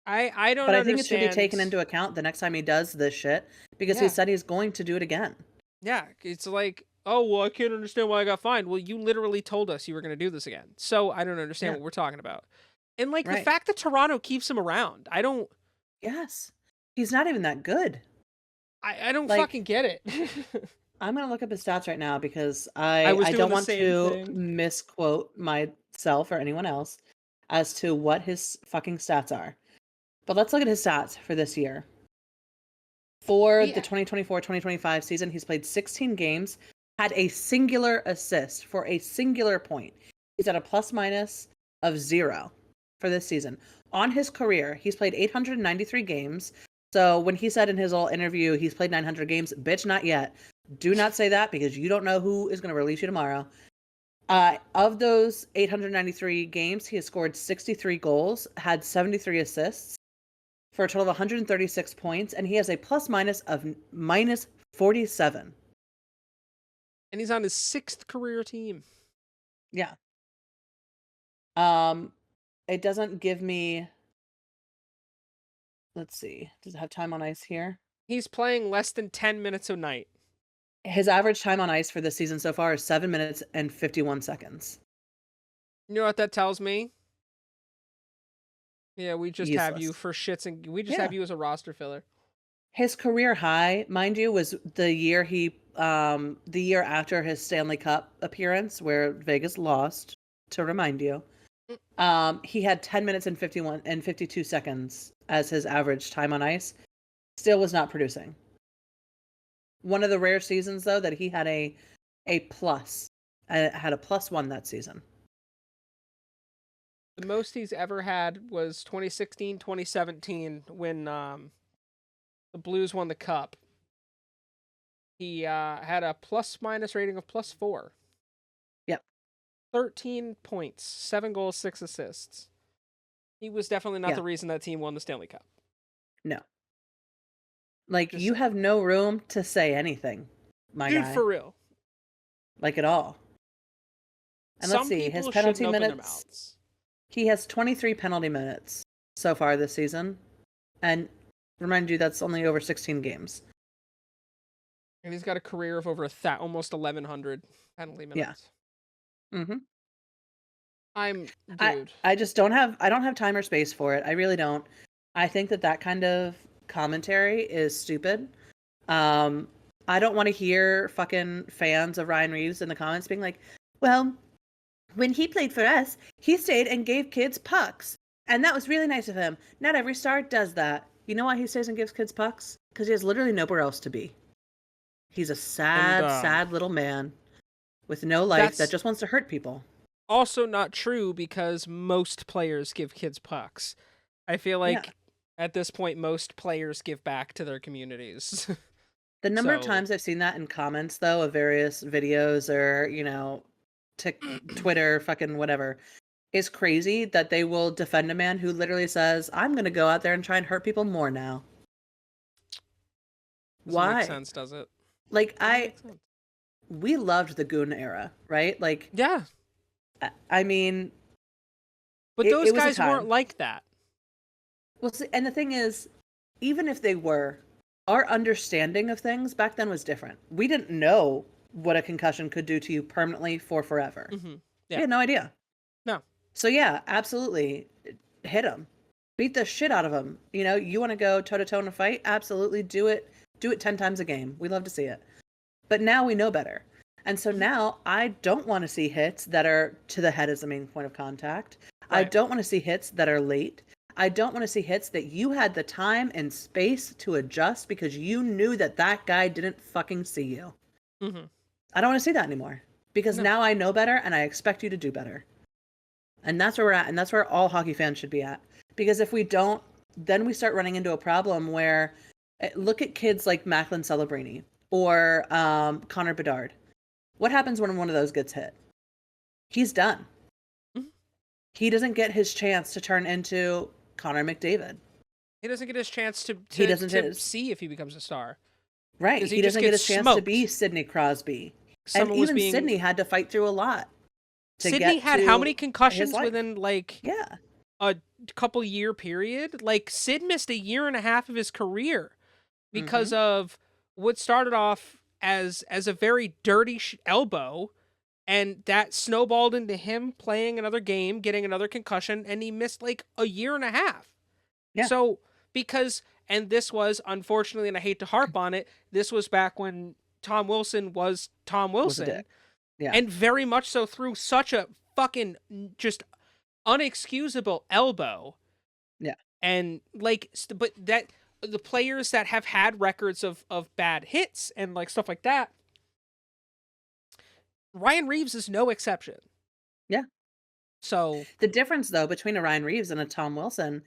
I don't But I think it should be taken understand. into account the next time he does this shit because he Yeah. said he's going to do it again. Yeah, it's like, "Oh, well, I can't understand why I got fined." Well, you literally told us you were going to do this again. So, I don't understand Yeah. what we're talking about. And like the Right. fact that Toronto keeps him around, Yes. He's not even that good. I don't fucking Like, get it. I'm gonna look up his stats right now because I I was I doing don't the want same to thing. misquote myself or anyone else as to what his fucking stats are. But let's look at his stats for this year. For the Yeah. 2024-2025 season, he's played 16 games, had a singular assist for a singular point. He's at a plus minus of 0 for this season. On his career, he's played 893 games. So when he said in his little interview he's played 900 games, bitch, not yet. Do not say that because you don't know who is going to release you tomorrow. Of those 893 games, he has scored 63 goals, had 73 assists for a total of 136 points, and he has a plus minus of minus 47. And he's on his 6th career team. Yeah. Um, it doesn't give me. Let's see. Does it have time on ice here? He's playing less than 10 minutes a night. His average time on ice for this season so far is 7 minutes and 51 seconds. You know what that tells me? Yeah, we just have you Useless. for shits and we just Yeah. have you as a roster filler. His career high, mind you, was the year after his Stanley Cup appearance where Vegas lost, to remind you. Mm. He had 10 minutes and 51 and 52 seconds as his average time on ice. Still was not producing. One of the rare seasons though that he had a plus. Had a +1 that season. The most he's ever had was 2016, 2017 when the Blues won the cup. He had a plus minus rating of +4. Yep. 13 points, 7 goals, 6 assists. He was definitely not Yeah. the reason that team won the Stanley Cup. No. Like Just you saying. have no room to say anything, my Dude, guy. for real. Like at all. And let's Some see, his people shouldn't penalty open their minutes. mouths. He has 23 penalty minutes so far this season. And remind you, that's only over 16 games. And he's got a career of over almost 1,100 penalty Yeah. minutes. Mm-hmm. I Dude. I just don't have time or space for it. I really don't. I think that kind of commentary is stupid. Um, I don't want to hear fucking fans of Ryan Reaves in the comments being like, "Well, when he played for us, he stayed and gave kids pucks, and that was really nice of him. Not every star does that. You know why he stays and gives kids pucks? Because he has literally nowhere else to be. He's a And sad, sad little man with no life that that's just wants to hurt people." also not true because most players give kids pucks. I feel Yeah. like at this point, most players give back to their communities. The number of So, times I've seen that in comments, though, of various videos or, Twitter, fucking whatever, is crazy that they will defend a man who literally says, I'm going to go out there and try and hurt people more now. doesn't make Why? sense, does it? Like, Doesn't make sense. we loved the Goon era, right? Like, Yeah, I mean, but those it was a guys weren't time. like that. Well, see, and the thing is, even if they were, our understanding of things back then was different. We didn't know what a concussion could do to you permanently for forever. Hmm. We Yeah. had no idea. No. So yeah, absolutely, hit him, beat the shit out of him. You want to go toe to toe in a fight? Absolutely, do it. Do it 10 times a game. We love to see it. But now we know better. And so Mhm. now I don't want to see hits that are to the head as the main point of contact. I Right. don't want to see hits that are late. I don't want to see hits that you had the time and space to adjust because you knew that that guy didn't fucking see you. Mm-hmm. I don't want to see that anymore because No. now I know better and I expect you to do better. And that's where we're at. And that's where all hockey fans should be at. Because if we don't, then we start running into a problem where look at kids like Macklin Celebrini or Connor Bedard. What happens when one of those gets hit? He's done. Mhm. He doesn't get his chance to turn into Connor McDavid. He doesn't get his chance to He to doesn't to his see if he becomes a star right. because he He just doesn't get gets his chance to be smoked. Sidney Crosby. And Someone was even being Sidney had to fight through a lot to Sydney get had how many to his concussions life. within like Yeah. a couple year period? Like Sid missed a year and a half of his career because Mm-hmm. of what started off as a very dirty elbow, and that snowballed into him playing another game, getting another concussion, and he missed like a year and a half. Yeah. So because and this was unfortunately, and I hate to harp on it, this was back when Tom Wilson was Tom Was a Wilson, dick. Yeah. and very much so through such a fucking just unexcusable elbow. Yeah. And like but that the players that have had records of bad hits and like stuff like that, Ryan Reaves is no exception. Yeah. So The difference though between a Ryan Reaves and a Tom Wilson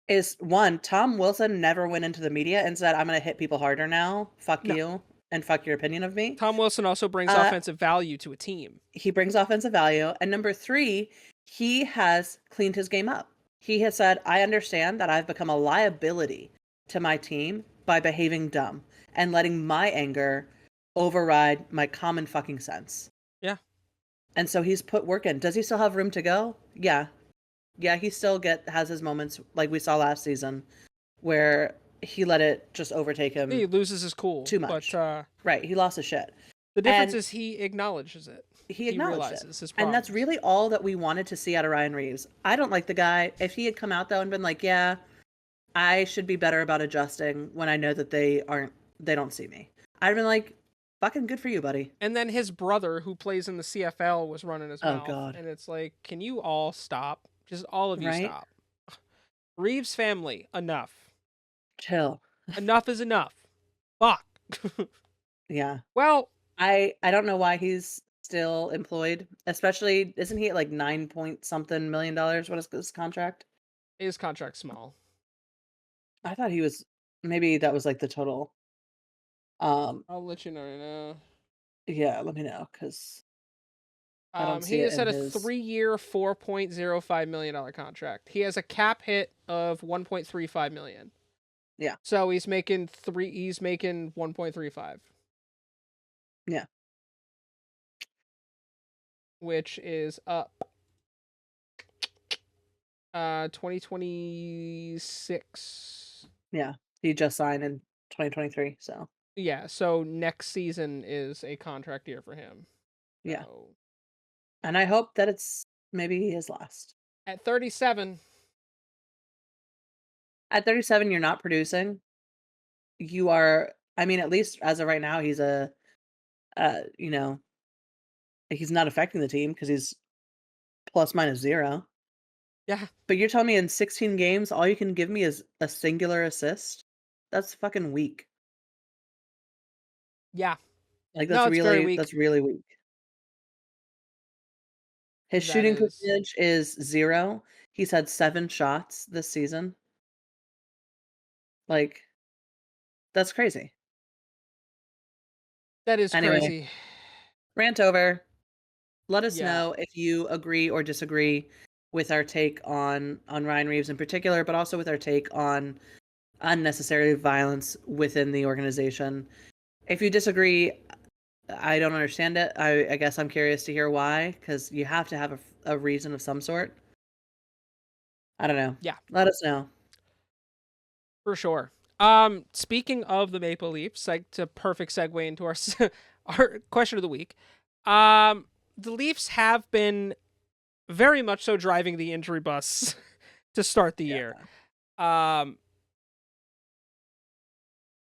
is one, Tom Wilson never went into the media and said, I'm gonna hit people harder now. Fuck no, you and fuck your opinion of me. Tom Wilson also brings Uh offensive value to a team. he brings offensive value. And number three, he has cleaned his game up. He has said, I understand that I've become a liability to my team by behaving dumb and letting my anger override my common fucking sense. Yeah. And so he's put work in. Does he still have room to go? Yeah. Yeah, he still has his moments like we saw last season where he let it just overtake He him loses his cool, too but much. Right. He lost his shit. the difference And is he acknowledges it. he He acknowledged it. realizes his And that's problems. really all that we wanted to see out of Ryan Reeves. I don't like the guy. If he had come out though and been like, yeah, I should be better about adjusting when I know that they don't see me. I'd have been like, fucking good for you, buddy. And then his brother, who plays in the CFL, was running his Oh mouth, God. and it's like, can you all stop? Just all of you Right? stop. Reeves family, enough. Chill. Enough is enough. Fuck. Yeah. Well, I don't know why he's still employed, especially isn't he at like 9 point something million dollars? What is this contract? his contract's small. I thought he was maybe that was like the total. I'll let you know right now. Yeah, let me know because I don't see He it is in at a his. 3-year, $4.05 million contract. He has a cap hit of 1.35 million. Yeah, So he's making 1.35, yeah, which is up 2026. yeah. He just signed in 2023, so Yeah, so next season is a contract year for him. yeah. So And I hope that it's maybe his last. at 37, At 37, you're not producing. You are. I mean, at least as of right now, he's a. You know, he's not affecting the team because he's plus minus zero. yeah, But you're telling me in 16 games, all you can give me is a singular assist? That's fucking weak. yeah. Like No, it's very weak. that's really weak. His That shooting is percentage is 0. He's had 7 shots this season. Like, that's crazy. that is Anyway, crazy. rant over. Let us Yeah, know if you agree or disagree with our take on Ryan Reeves in particular, but also with our take on unnecessary violence within the organization. If you disagree, I don't understand it. I guess I'm curious to hear why, because you have to have a reason of some sort. I don't know. yeah, Let us know. for sure. Speaking of the Maple Leafs, like it's a perfect segue into our our question of the week. The Leafs have been very much so driving the injury bus to start the year. Yeah. Um,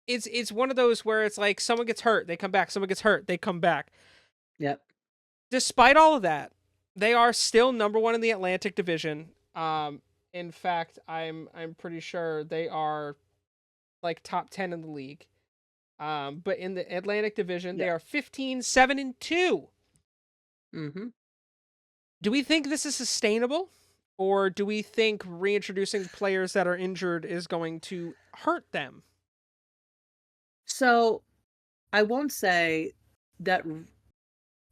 it's one of those where it's like someone gets hurt, they come back. Someone gets hurt, they come back. Yep. Despite all of that, they are still number one in the Atlantic Division. Um, in fact, I'm pretty sure they are like top 10 in the league. But in the Atlantic Division, they Yep. are 15-7-2. Mm-hmm. Do we think this is sustainable? Or do we think reintroducing players that are injured is going to hurt them? So I won't say that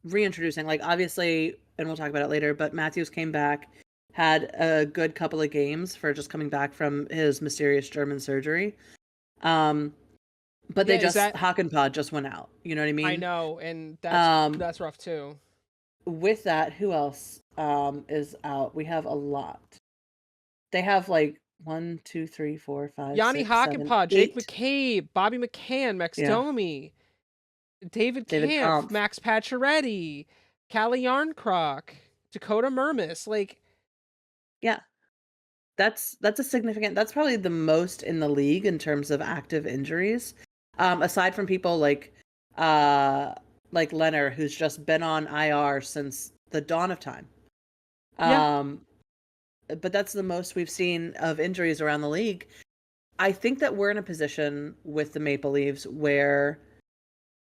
reintroducing, like obviously, and we'll talk about it later, but Matthews came back, had a good couple of games for just coming back from his mysterious German surgery. Um, but Yeah, they is just that Hockenpod just went out. You know what I I mean? know, and Um, that's rough too. with that, who else is out? We have a lot. They have like one, two, three, four, five, Yanni six, seven, Hockenpah, Jake eight. McCabe, Bobby McCann, Max Yeah, Domi, David David Kampf, Kampf. Max Pacioretty, Callie Yarncroc, Dakota Mermis. Like, Yeah, that's a significant. That's probably the most in the league in terms of active injuries. Aside from people uh like Leonard, who's just been on IR since the dawn of time. yeah, Um, but that's the most we've seen of injuries around the league. I think that we're in a position with the Maple Leafs where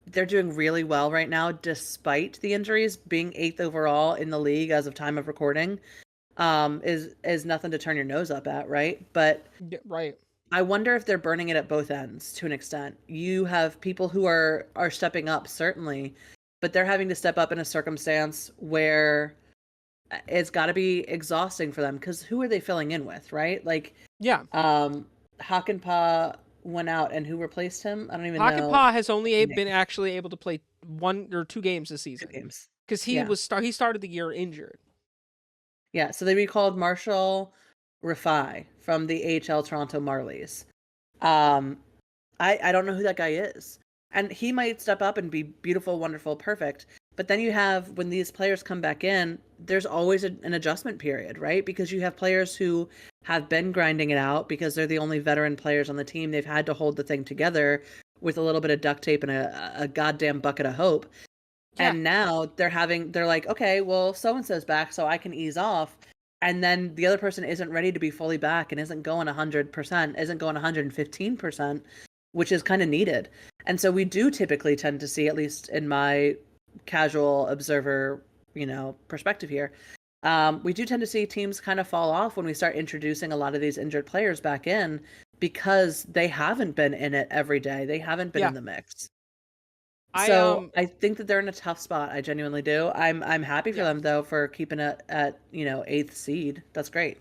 they're doing really well right now, despite the injuries. Being eighth overall in the league as of time of recording, is nothing to turn your nose up at, right? But yeah, right. I wonder if they're burning it at both ends to an extent. You have people who are stepping up, certainly, but they're having to step up in a circumstance where it's got to be exhausting for them because who are they filling in with, right? Like, Yeah. um, Hakanpaa went out, and who replaced him? I don't even know Hockenpah has only the been name. actually able to play 1 or 2 games this Two season games. because Yeah, he started the year injured. yeah. So they recalled Marshall Rifai from the AHL Toronto Marlies. Um, I don't know who that guy is. And he might step up and be beautiful, wonderful, perfect. But then you have, when these players come back in, there's always an adjustment period, right? Because you have players who have been grinding it out because they're the only veteran players on the team. They've had to hold the thing together with a little bit of duct tape and a goddamn bucket of hope. Yeah. And now they're like, okay, well, so and so's back, so I can ease off. And then the other person isn't ready to be fully back and isn't going 100%, isn't going 115%, which is kind of needed. And so we do typically tend to see, at least in my casual observer, perspective here, we do tend to see teams kind of fall off when we start introducing a lot of these injured players back in because they haven't been in it every day. They haven't been Yeah. in the mix. I So I think that they're in a tough spot. I genuinely do. I'm happy for yeah. them though for keeping it at eighth seed. That's great.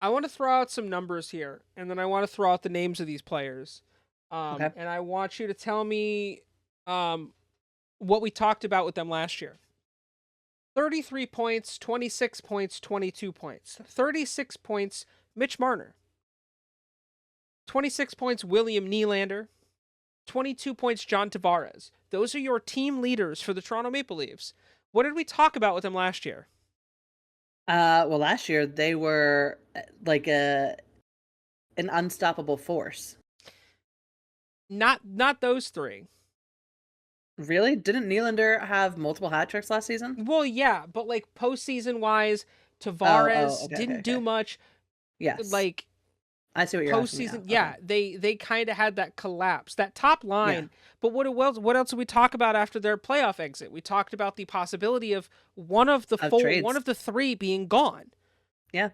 I want to throw out some numbers here, and then I want to throw out the names of these players. Okay. And I want you to tell me um, what we talked about with them last year. 33 points, 26 points, 22 points. 36 points, Mitch Marner. 26 points, William Nylander. 22 points, John Tavares. Those are your team leaders for the Toronto Maple Leafs. What did we talk about with them last year? Well, last year they were like an unstoppable force. Not those three. Really? Didn't Nylander have multiple hat tricks last season? Well, yeah, but like postseason wise, Oh, Tavares okay, okay, didn't do okay. much. Yes. Like I see what you're asking me postseason, now. Okay. yeah, they kind of had that collapse, that top Yeah. line. But what else did we talk about after their playoff exit? We talked about the possibility of Of one trades. of the three being gone. Yeah.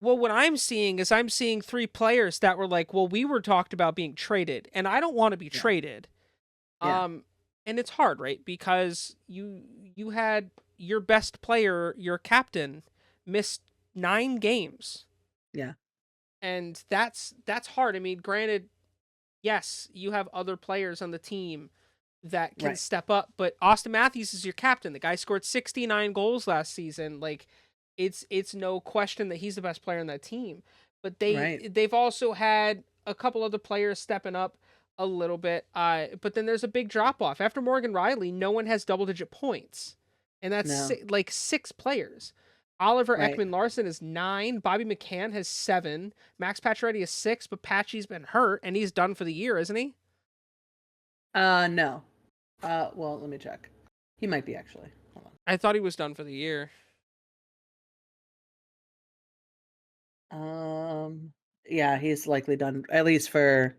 Well, what I'm seeing is I'm seeing three players that were like, well, we were talked about being traded, and I don't want to be Yeah. traded. Yeah. Um, and it's hard, right? Because you had your best player, your captain, missed 9 games, Yeah. and that's hard. I mean, granted, yes, you have other players on the team that can Right. step up, but Austin Matthews is your captain. The guy scored 69 goals last season. Like it's no question that he's the best player on that team. But Right. they've also had a couple other players stepping up a little bit. But then there's a big drop off. After Morgan Riley, no one has double digit points. And that's No. like 6 players. Oliver Right. Ekman Larson is 9. Bobby McCann has 7. Max Pacioretty is 6, but Patchy's been hurt and he's done for the year, isn't he? No. Well, let me check. He might be actually. Hold on. I thought he was done for the year. Um, yeah, he's likely done, at least for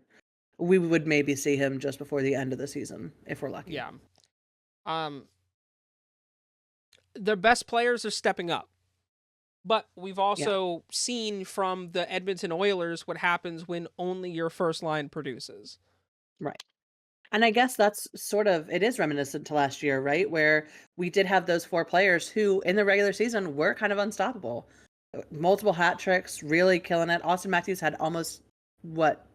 we would maybe see him just before the end of the season if we're lucky. Yeah. Um, their best players are stepping up. But we've Yeah, also seen from the Edmonton Oilers what happens when only your first line produces. right. And I guess that's sort of it is reminiscent to last year, right? Where we did have those 4 players who in the regular season were kind of unstoppable. Multiple hat tricks, really killing it. Austin Matthews had almost what?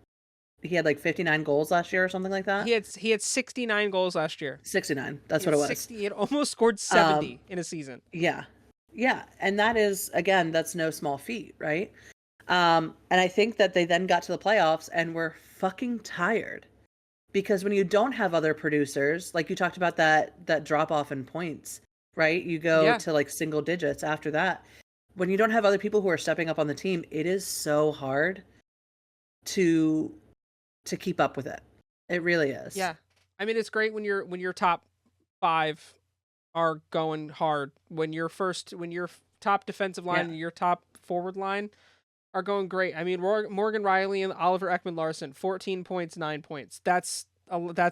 He had like 59 goals last year or something like that? He had 69 goals last year. 69. That's He what had it was. 60. He had almost scored Um, 70 in a season. yeah. Yeah, and that is again, that's no small feat, right? And I think that they then got to the playoffs and were fucking tired. Because when you don't have other producers, like you talked about that drop off in points, right? You go Yeah, to like single digits after that. When you don't have other people who are stepping up on the team, it is so hard to keep up with it. It really is. yeah. I mean, it's great when your top five are going hard. When your top defensive line Yeah. and your top forward line are going great. I mean, Morgan Riley and Oliver Ekman Larson, 14 points, 9 points. That's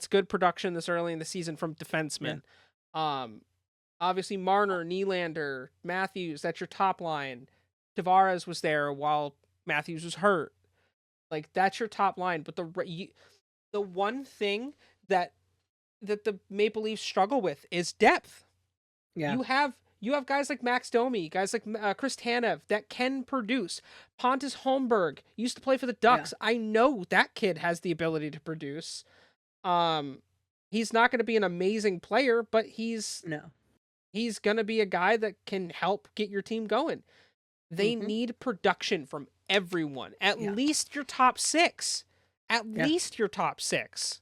good production this early in the season from Yeah. defensemen. Um, Obviously Marner, Nylander, Matthews. That's your top line. Tavares was there while Matthews was hurt. Like that's your top line. But the one thing that the Maple Leafs struggle with is depth. Yeah. You have guys like Max Domi, guys like Chris Tanev that can produce. Pontus Holmberg used to play for the Yeah. Ducks. I know that kid has the ability to produce. Um, he's not going to be an amazing player, but No. he's going to be a guy that can help get your team going. They Mhm. need production from everyone. At Yeah. least your top 6. At Yeah. least your top 6,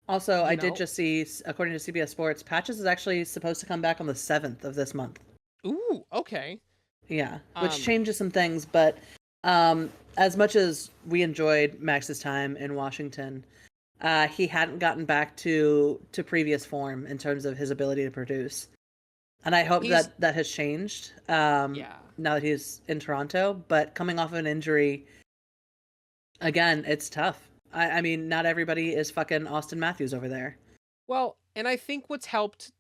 Also, I you did know? just see, according to CBS Sports, Patches is actually supposed to come back on the 7th of this month. Ooh, okay. Yeah, which Um changes some things, but as much as we enjoyed Max's time in Washington, he hadn't gotten back to previous form in terms of his ability to produce. And I hope he's that that has changed yeah. now that he's in Toronto. But coming off of an injury, again, it's tough. I mean, not everybody is fucking Austin Matthews over there. Well, and I think what's helped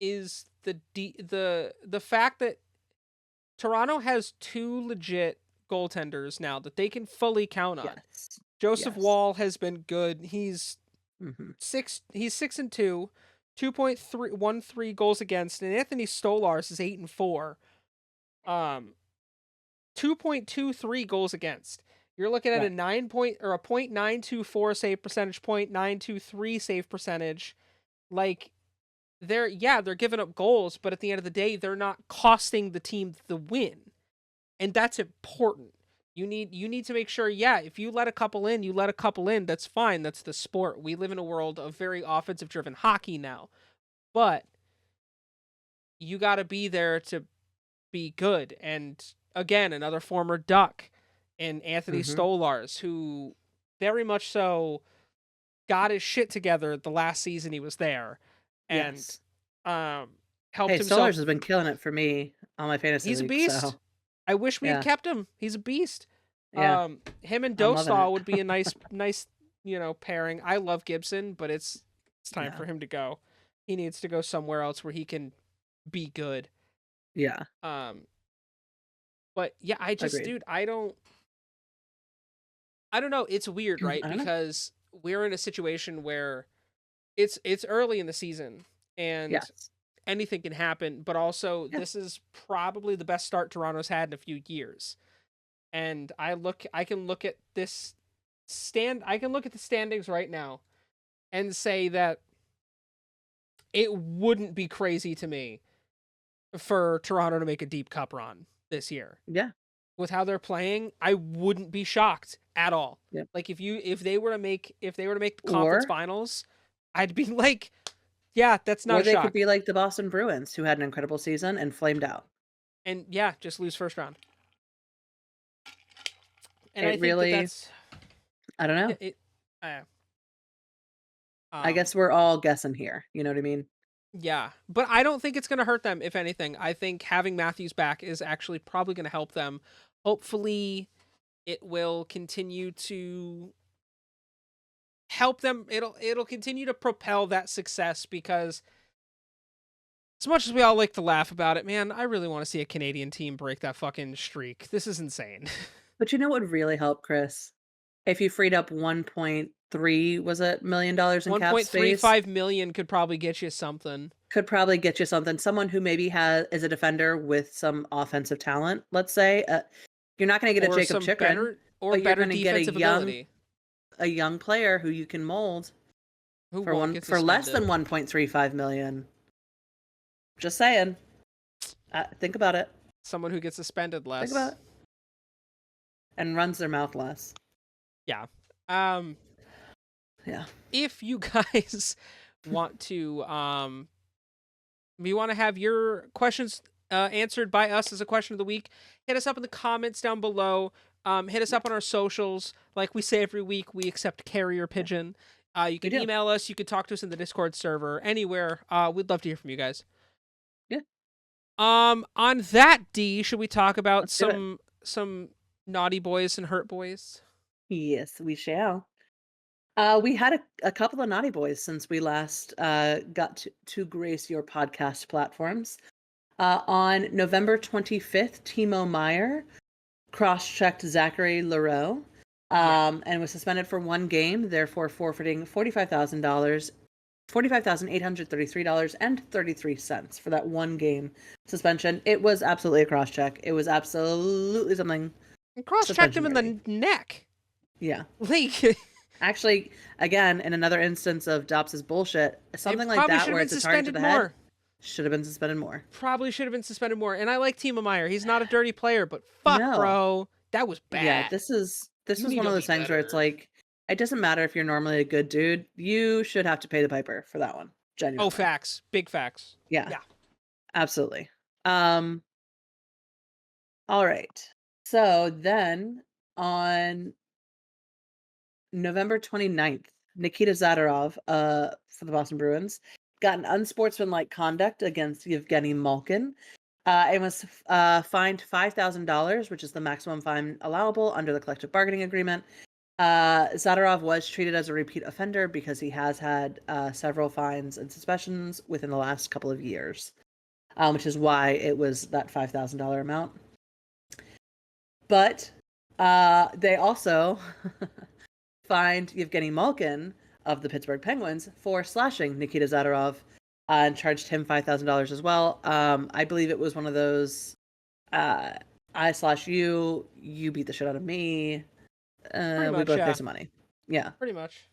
is the fact that Toronto has two legit goaltenders now that they can fully count on. Yes. Joseph Yes. Wall has been good. Hmm. He's 6-2, 2.313 goals against, and Anthony Stolarz is 8-4. Um 2.23 goals against. You're looking at a Right. 9 point or a .924 save percentage, .923 save percentage. Like they're giving up goals, but at the end of the day, they're not costing the team the win. And that's important. You need to make sure, yeah, if you let a couple in, you let a couple in, that's fine. That's the sport. We live in a world of very offensive driven hockey now. But you got to be there to be good. And again, another former Duck and Anthony Hmm. Stolarz, who very much so got his shit together the last season he was there and Yes. um Hey, helped Stolars himself. has been killing it for me on my fantasy He's a league, beast. so I wish we had yeah, kept him. He's a beast. yeah, Him and I'm loving Dostal it. would be a nice, pairing. I love Gibson, but it's time Yeah, for him to go. He needs to go somewhere else where he can be good. yeah, Um, but yeah, agreed. dude, I don't know. It's weird, right? I don't know. Because we're in a situation where it's early in the season and Yes, anything can happen, but also yeah, this is probably the best start Toronto's had in a few years. And I can look at I can look at the standings right now and say that it wouldn't be crazy to me for Toronto to make a deep cup run this year. yeah, With how they're playing, I wouldn't be shocked at all. yeah. Like if they were to make the conference Or finals, I'd be like, yeah, that's not a they could shock. be like the Boston Bruins, who had an incredible season and flamed out. And yeah, just lose first round. And I It think that really, that's I don't know. it. Uh, I um, guess we're all guessing here. You know what I mean? yeah, but I don't think it's going to hurt them. If anything, I think having Matthews back is actually probably going to help them. hopefully it will continue to help them. It'll continue to propel that success, because as much as we all like to laugh about it, man, I really want to see a Canadian team break that fucking streak. This is insane. But you know what would really help, Chris? If you freed up 1.3, was it, $1 million in cap space? 1.35 million could probably get you something. Could probably get you something. Someone who maybe is a defender with some offensive talent, let's say. You're not going to get a Or Jacob some Chikrin, or but you're better going to get defensive ability. a young player who you can mold Who won't get for less suspended. than 1.35 million. Just saying. Think about it. Someone who gets suspended Think about less. it. And runs their mouth less. Yeah. Yeah. If you guys want to you want to have your questions answered by us as a question of the week, hit us up in the comments down below. Hit us up on our socials. Like we say every week, we accept carrier pigeon. You We can do. email us. You can talk to us in the Discord server. Anywhere. We'd love to hear from you guys. Yeah. On that, D, should we talk about Let's do it. some naughty boys and hurt boys? Yes, we shall. We had a couple of naughty boys since we last got to grace your podcast platforms. On November 25th, Timo Meyer cross-checked Zachary Leroux and was suspended for 1 game, therefore forfeiting $45,833.33 for that 1 game suspension. It was absolutely a cross-check. It was absolutely something. And cross-checked him in the neck. Yeah. Like, actually, again, in another instance of Dobbs's bullshit, something like that where it's a target to the head should have been suspended more. Probably should have been suspended more. And I like Timo Meyer. He's not a dirty player, but fuck, bro, that was bad. Yeah, this was one of those things where it's like, it doesn't matter if you're normally a good dude. You should have to pay the piper for that one. Genuinely. Oh, facts. Big facts. Yeah. Absolutely. All right. So then on November 29th, Nikita Zadorov for the Boston Bruins got an unsportsmanlike conduct against Yevgeny Malkin and was fined $5,000, which is the maximum fine allowable under the collective bargaining agreement. Zadorov was treated as a repeat offender because he has had several fines and suspensions within the last couple of years, which is why it was that $5,000 amount. But they also fined Yevgeny Malkin of the Pittsburgh Penguins for slashing Nikita Zadorov and charged him $5,000 as well. I believe it was one of those I slash you, you beat the shit out of me. We both pay some money. Yeah. Pretty much.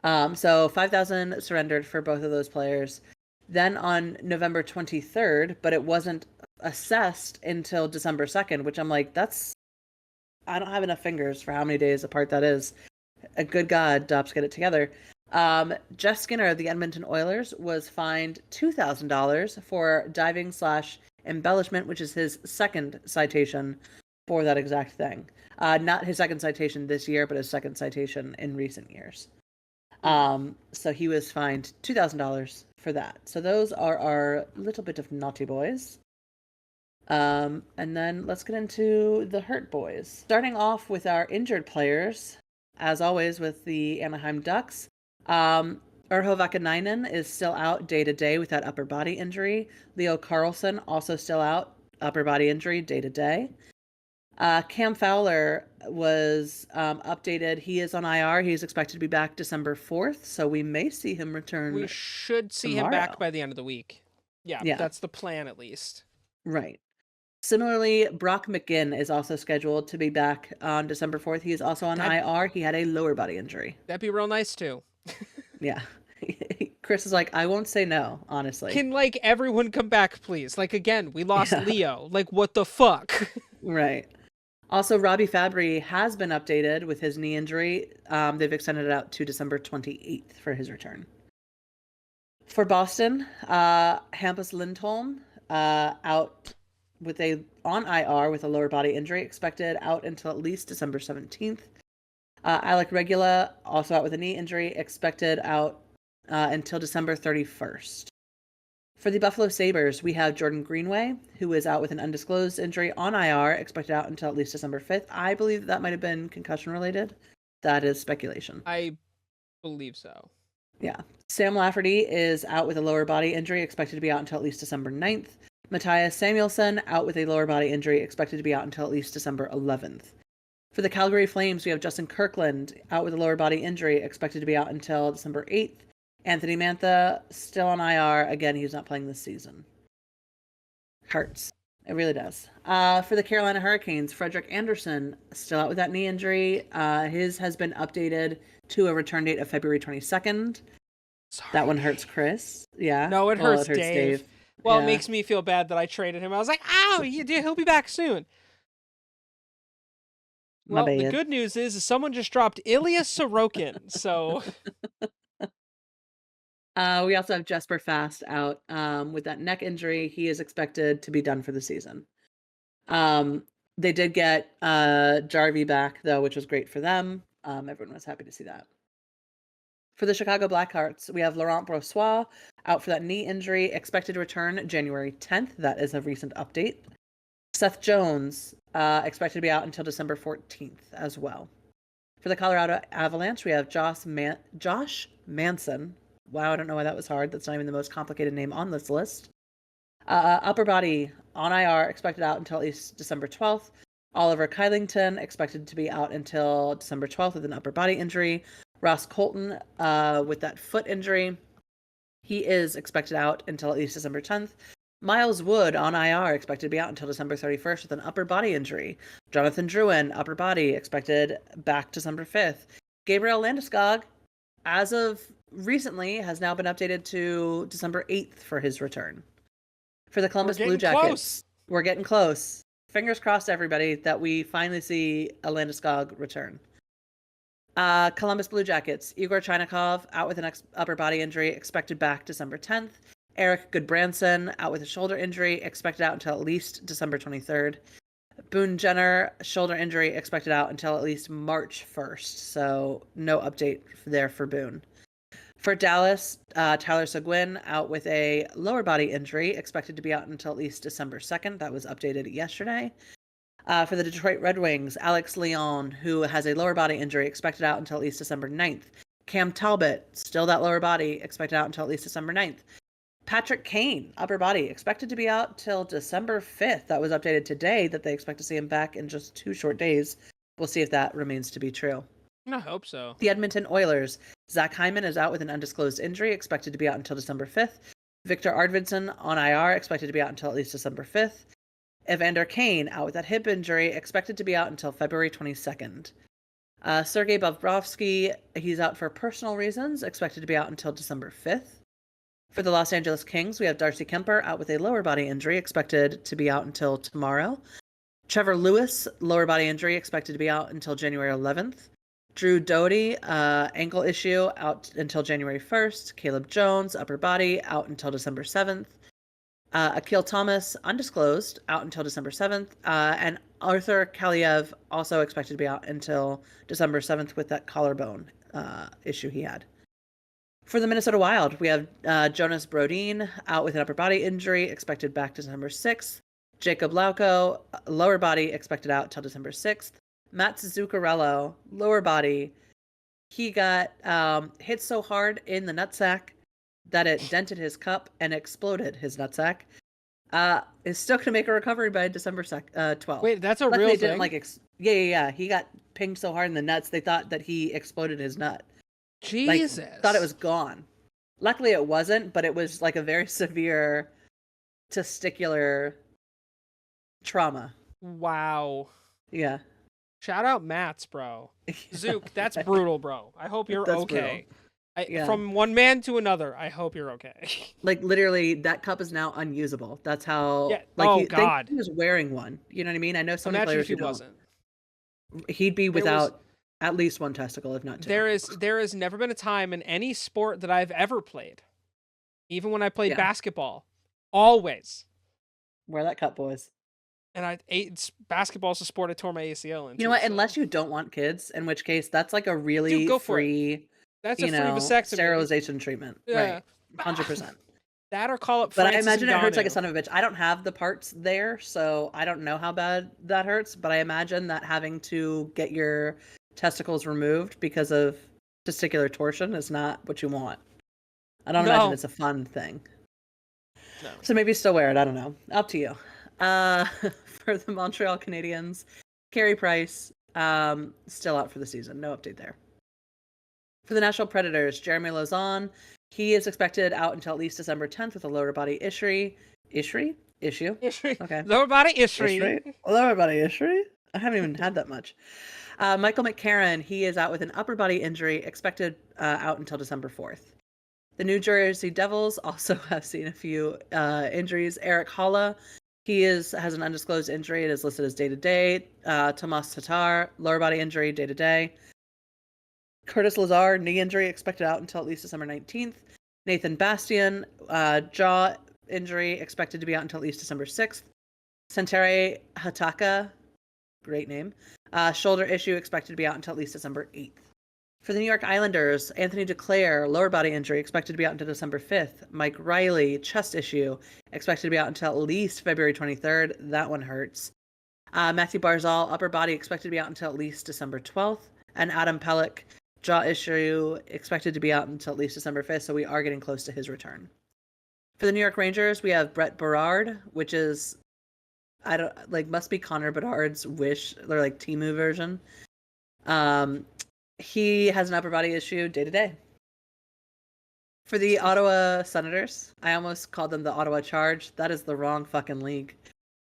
So $5,000 surrendered for both of those players. Then on November 23rd, but it wasn't assessed until December 2nd, which I'm like, I don't have enough fingers for how many days apart that is. A good God, Dobbs, get it together. Jeff Skinner of the Edmonton Oilers was fined $2,000 for diving/embellishment, which is his second citation for that exact thing. Not his second citation this year, but his second citation in recent years. So he was fined $2,000 for that. So those are our little bit of naughty boys. And then let's get into the hurt boys. Starting off with our injured players, as always with the Anaheim Ducks. Urho Vakanainen is still out day to day with that upper body injury. Leo Carlsson also still out, upper body injury, day to day. Cam Fowler was updated. He is on IR. He's expected to be back December 4th, so we may see him return. We should see him back by the end of the week. Yeah, that's the plan at least. Right. Similarly, Brock McGinn is also scheduled to be back on December 4th. He is also on IR. He had a lower body injury. That'd be real nice too. Yeah. Chris is like, I won't say no, honestly. Can like everyone come back, please? Like again, we lost Leo. Like what the fuck? Right. Also, Robbie Fabry has been updated with his knee injury. They've extended it out to December 28th for his return. For Boston, Hampus Lindholm out on IR with a lower body injury, expected out until at least December 17th. Alec Regula also out with a knee injury, expected out until December 31st. For the Buffalo Sabres, we have Jordan Greenway, who is out with an undisclosed injury on IR, expected out until at least December 5th. I believe that might have been concussion related. That is speculation. I believe so. Yeah. Sam Lafferty is out with a lower body injury, expected to be out until at least December 9th. Matthias Samuelsson out with a lower body injury, expected to be out until at least December 11th. For the Calgary Flames, we have Justin Kirkland out with a lower body injury, expected to be out until December 8th. Anthony Mantha still on IR. Again, he's not playing this season. Hurts. It really does. For the Carolina Hurricanes, Frederick Anderson still out with that knee injury. His has been updated to a return date of February 22nd. Sorry, That one Dave. hurts Chris. Yeah. No, it hurts Dave. Well, Yeah. it makes me feel bad that I traded him. I was like, "Ow, he'll be back soon." My Well, the bad. good news is someone just dropped Ilya Sorokin. So We also have Jesper Fast out with that neck injury. He is expected to be done for the season. They did get Jarvie back, though, which was great for them. Everyone was happy to see that. For the Chicago Blackhearts, we have Laurent Brossoit out for that knee injury, expected to return January 10th. That is a recent update. Seth Jones, expected to be out until December 14th as well. For the Colorado Avalanche, we have Josh Manson. Wow, I don't know why that was hard. That's not even the most complicated name on this list. Upper body on IR, expected out until at least December 12th. Oliver Kylington, expected to be out until December 12th with an upper body injury. Ross Colton, with that foot injury, he is expected out until at least December 10th. Miles Wood on IR, expected to be out until December 31st with an upper body injury. Jonathan Drouin, upper body, expected back December 5th. Gabriel Landeskog, as of recently, has now been updated to December 8th for his return. For the Columbus Blue Jackets, we're getting close. Fingers crossed, everybody, that we finally see a Landeskog return. Columbus Blue Jackets, Igor Chinakhov out with an upper body injury, expected back December 10th. Eric Goodbranson out with a shoulder injury, expected out until at least December 23rd. Boone Jenner, shoulder injury, expected out until at least March 1st. So no update there for Boone. For Dallas, Tyler Seguin out with a lower body injury, expected to be out until at least December 2nd. That was updated yesterday. For the Detroit Red Wings, Alex Leon, who has a lower body injury, expected out until at least December 9th. Cam Talbot, still that lower body, expected out until at least December 9th. Patrick Kane, upper body, expected to be out till December 5th. That was updated today that they expect to see him back in just 2 short days. We'll see if that remains to be true. I hope so. The Edmonton Oilers, Zach Hyman is out with an undisclosed injury, expected to be out until December 5th. Victor Arvidsson on IR, expected to be out until at least December 5th. Evander Kane out with that hip injury, expected to be out until February 22nd. Sergei Bobrovsky, he's out for personal reasons, expected to be out until December 5th. For the Los Angeles Kings, we have Darcy Kemper out with a lower body injury, expected to be out until tomorrow. Trevor Lewis, lower body injury, expected to be out until January 11th. Drew Doughty, ankle issue, out until January 1st. Caleb Jones, upper body, out until December 7th. Akil Thomas, undisclosed, out until December 7th. And Arthur Kaliev, also expected to be out until December 7th with that collarbone issue he had. For the Minnesota Wild, we have Jonas Brodin out with an upper body injury, expected back December 6th. Jacob Lauko, lower body, expected out until December 6th. Matt Zuccarello, lower body. He got hit so hard in the nutsack that it dented his cup and exploded his nutsack. Is still going to make a recovery by December 12th. Wait, that's a Luckily, real it didn't, thing? Yeah. He got pinged so hard in the nuts, they thought that he exploded his nut. Jesus. Thought it was gone. Luckily, it wasn't, but it was like a very severe testicular trauma. Wow. Yeah. Shout out Mats, bro. Zook, that's brutal, bro. I hope you're That's okay. Yeah. From one man to another, I hope you're okay. Like literally, that cup is now unusable. That's how. Yeah. Like, God. he was wearing one. You know what I mean? I know so many Imagine players if he who don't. wasn't. He'd be without at least one testicle, if not two. There has never been a time in any sport that I've ever played, even when I played basketball, always Wear that cup, boys. And basketball's a sport I tore my ACL in. You know what? Unless you don't want kids, in which case that's like a really Dude, go for free, it. That's a free vasectomy. sterilization treatment. Yeah. Right. 100%. That or call up But I Francis imagine it hurts like a Ngannou. son of a bitch. I don't have the parts there, so I don't know how bad that hurts. But I imagine that having to get your testicles removed because of testicular torsion is not what you want. I don't imagine No. it's a fun thing. No. So maybe still wear it. I don't know. Up to you. Uh, for the Montreal Canadiens, Carey Price, still out for the season. No update there. For the Nashville Predators, Jeremy Lauzon, he is expected out until at least December 10th with a lower body issue. Issue? Okay. Lower body issue. Lower body issue? I haven't even had that much. Michael McCarron, he is out with an upper body injury, expected out until December 4th. The New Jersey Devils also have seen a few injuries. Eric Holla, he has an undisclosed injury. It is listed as day-to-day. Tomas Tatar, lower body injury, day-to-day. Curtis Lazar, knee injury, expected out until at least December 19th. Nathan Bastian, jaw injury, expected to be out until at least December 6th. Santeri Hataka, great name, shoulder issue, expected to be out until at least December 8th. For the New York Islanders, Anthony Duclair, lower body injury, expected to be out until December 5th. Mike Riley, chest issue, expected to be out until at least February 23rd. That one hurts. Matthew Barzal, upper body, expected to be out until at least December 12th. And Adam Pelech, jaw issue, expected to be out until at least December 5th, so we are getting close to his return. For the New York Rangers, we have Brett Berard, which is, must be Connor Bedard's Wish, or like Temu version. He has an upper body issue day to day. For the Ottawa Senators, I almost called them the Ottawa Charge. That is the wrong fucking league.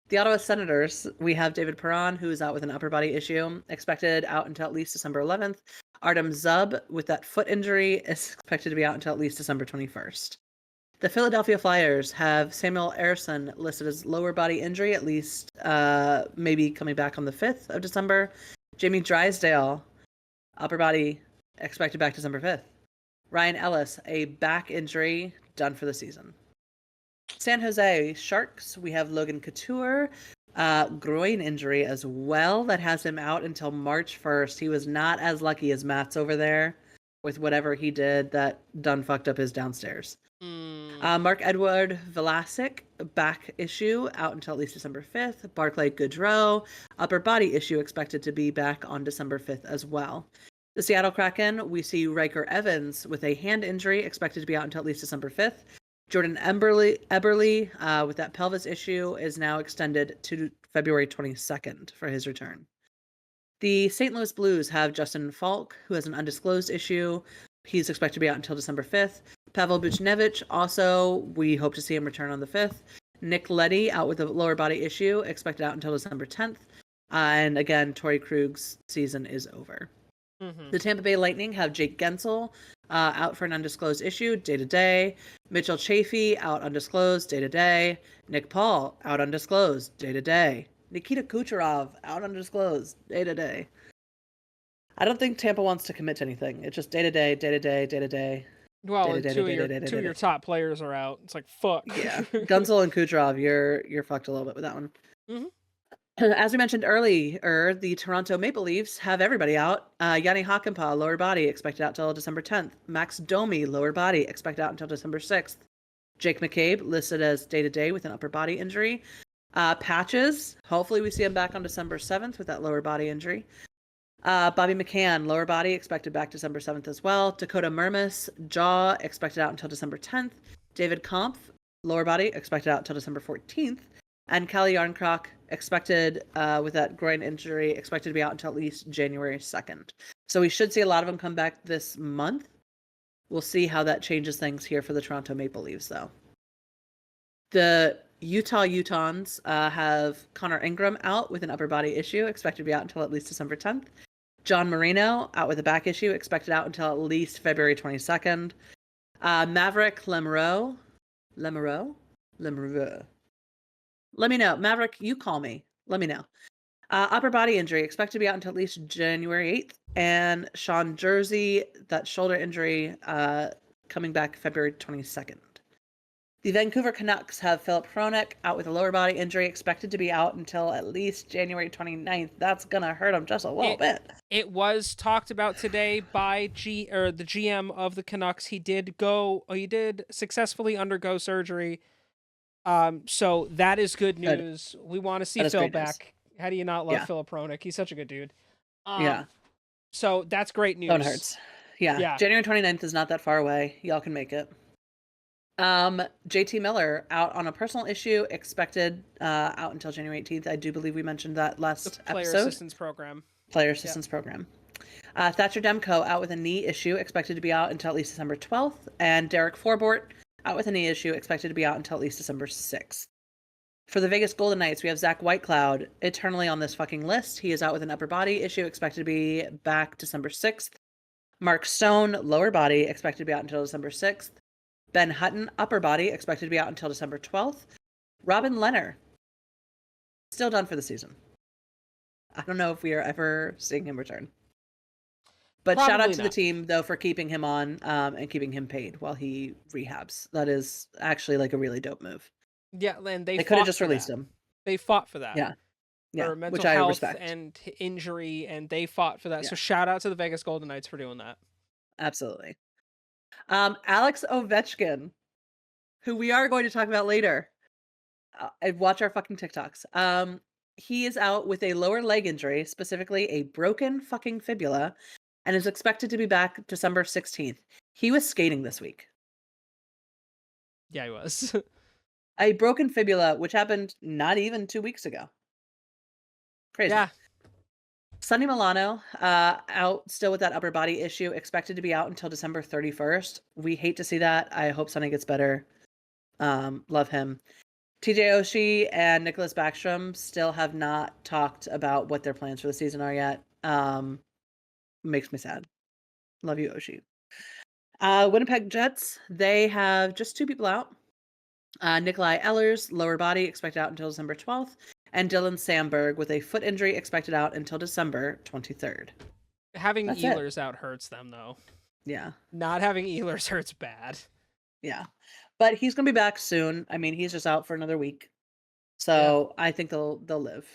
The Ottawa Senators, we have David Perron, who is out with an upper body issue, expected out until at least December 11th. Artem Zub, with that foot injury, is expected to be out until at least December 21st. The Philadelphia Flyers have Samuel Ersson listed as lower body injury, at least maybe coming back on the 5th of December. Jamie Drysdale, upper body, expected back December 5th. Ryan Ellis, a back injury, done for the season. San Jose Sharks, we have Logan Couture, groin injury as well. That has him out until March 1st. He was not as lucky as Matt's over there with whatever he did that done fucked up his downstairs. Mark Edward Vlasic, back issue, out until at least December 5th. Barclay Goodrow, upper body issue, expected to be back on December 5th as well. The Seattle Kraken, we see Riker Evans with a hand injury, expected to be out until at least December 5th. Jordan Eberle, with that pelvis issue, is now extended to February 22nd for his return. The St. Louis Blues have Justin Falk, who has an undisclosed issue. He's expected to be out until December 5th. Pavel Buchnevich, also, we hope to see him return on the 5th. Nick Leddy, out with a lower body issue, expected out until December 10th. And again, Torrey Krug's season is over. Mm-hmm. The Tampa Bay Lightning have Jake Gensel out for an undisclosed issue, day-to-day. Mitchell Chaffee, out undisclosed, day-to-day. Nick Paul, out undisclosed, day-to-day. Nikita Kucherov, out undisclosed, day-to-day. I don't think Tampa wants to commit to anything. It's just day-to-day, day-to-day, day-to-day. Well, two of your top players are out. It's like, fuck. Yeah. Gensel and Kucherov, you're fucked a little bit with that one. Mm-hmm. As we mentioned earlier, the Toronto Maple Leafs have everybody out. Yanni Hakanpää, lower body, expected out till December 10th. Max Domi, lower body, expected out until December 6th. Jake McCabe, listed as day-to-day with an upper body injury. Patches, hopefully we see him back on December 7th with that lower body injury. Bobby McCann, lower body, expected back December 7th as well. Dakota Mermis, jaw, expected out until December 10th. David Kampf, lower body, expected out until December 14th. And Kalle Yarncroc, expected with that groin injury, expected to be out until at least January 2nd. So we should see a lot of them come back this month. We'll see how that changes things here for the Toronto Maple Leafs, though. The Utah Utahns have Connor Ingram out with an upper body issue, expected to be out until at least December 10th. John Marino out with a back issue, expected out until at least February 22nd. Maverick Lemereau. Let me know. Maverick, you call me. Let me know. Upper body injury, expected to be out until at least January 8th. And Sean Jersey, that shoulder injury, coming back February 22nd. The Vancouver Canucks have Philip Hronek out with a lower body injury, expected to be out until at least January 29th. That's going to hurt him just a little It bit. it was talked about today by the GM of the Canucks. He did successfully undergo surgery. So that is good Good. news. We want to see That is Phil great news. back. How do you not love Yeah. Philip Hronek? He's such a good dude. Yeah. So that's great That one news. hurts. Yeah. Yeah. January 29th is not that far away. Y'all can make it. JT Miller out on a personal issue, expected out until January 18th. I do believe we mentioned that The last player episode. assistance program. Player assistance program. Thatcher Demko out with a knee issue, expected to be out until at least December 12th. And Derek Forbort out with a knee issue, expected to be out until at least December 6th. For the Vegas Golden Knights, we have Zach Whitecloud eternally on this fucking list. He is out with an upper body issue, expected to be back December 6th. Mark Stone, lower body, expected to be out until December 6th. Ben Hutton, upper body, expected to be out until December 12th. Robin Lehner, still done for the season. I don't know if we are ever seeing him return. But shout out to the team, though, for keeping him on and keeping him paid while he rehabs. That is actually like a really dope move. Yeah, and they could have just released him. They fought for that. Yeah. Yeah. For mental which I health respect. and injury, and they fought for that. Yeah. So shout out to the Vegas Golden Knights for doing that. Absolutely. Alex Ovechkin, who we are going to talk about later. Watch our fucking TikToks. He is out with a lower leg injury, specifically a broken fucking fibula, and is expected to be back December 16th. He was skating this week. Yeah, he was. A broken fibula, which happened not even 2 weeks ago. Crazy. Yeah. Sonny Milano, out still with that upper body issue, expected to be out until December 31st. We hate to see that. I hope Sonny gets better. Love him. TJ Oshie and Nicholas Backstrom still have not talked about what their plans for the season are yet. Makes me sad. Love you, Oshie. Winnipeg Jets, they have just 2 people out. Nikolai Ehlers, lower body, expected out until December 12th. And Dylan Sandberg with a foot injury, expected out until December 23rd. Having Ehlers out hurts them, though. Yeah. Not having Ehlers hurts bad. Yeah. But he's going to be back soon. I mean, he's just out for another week. So I think they'll live.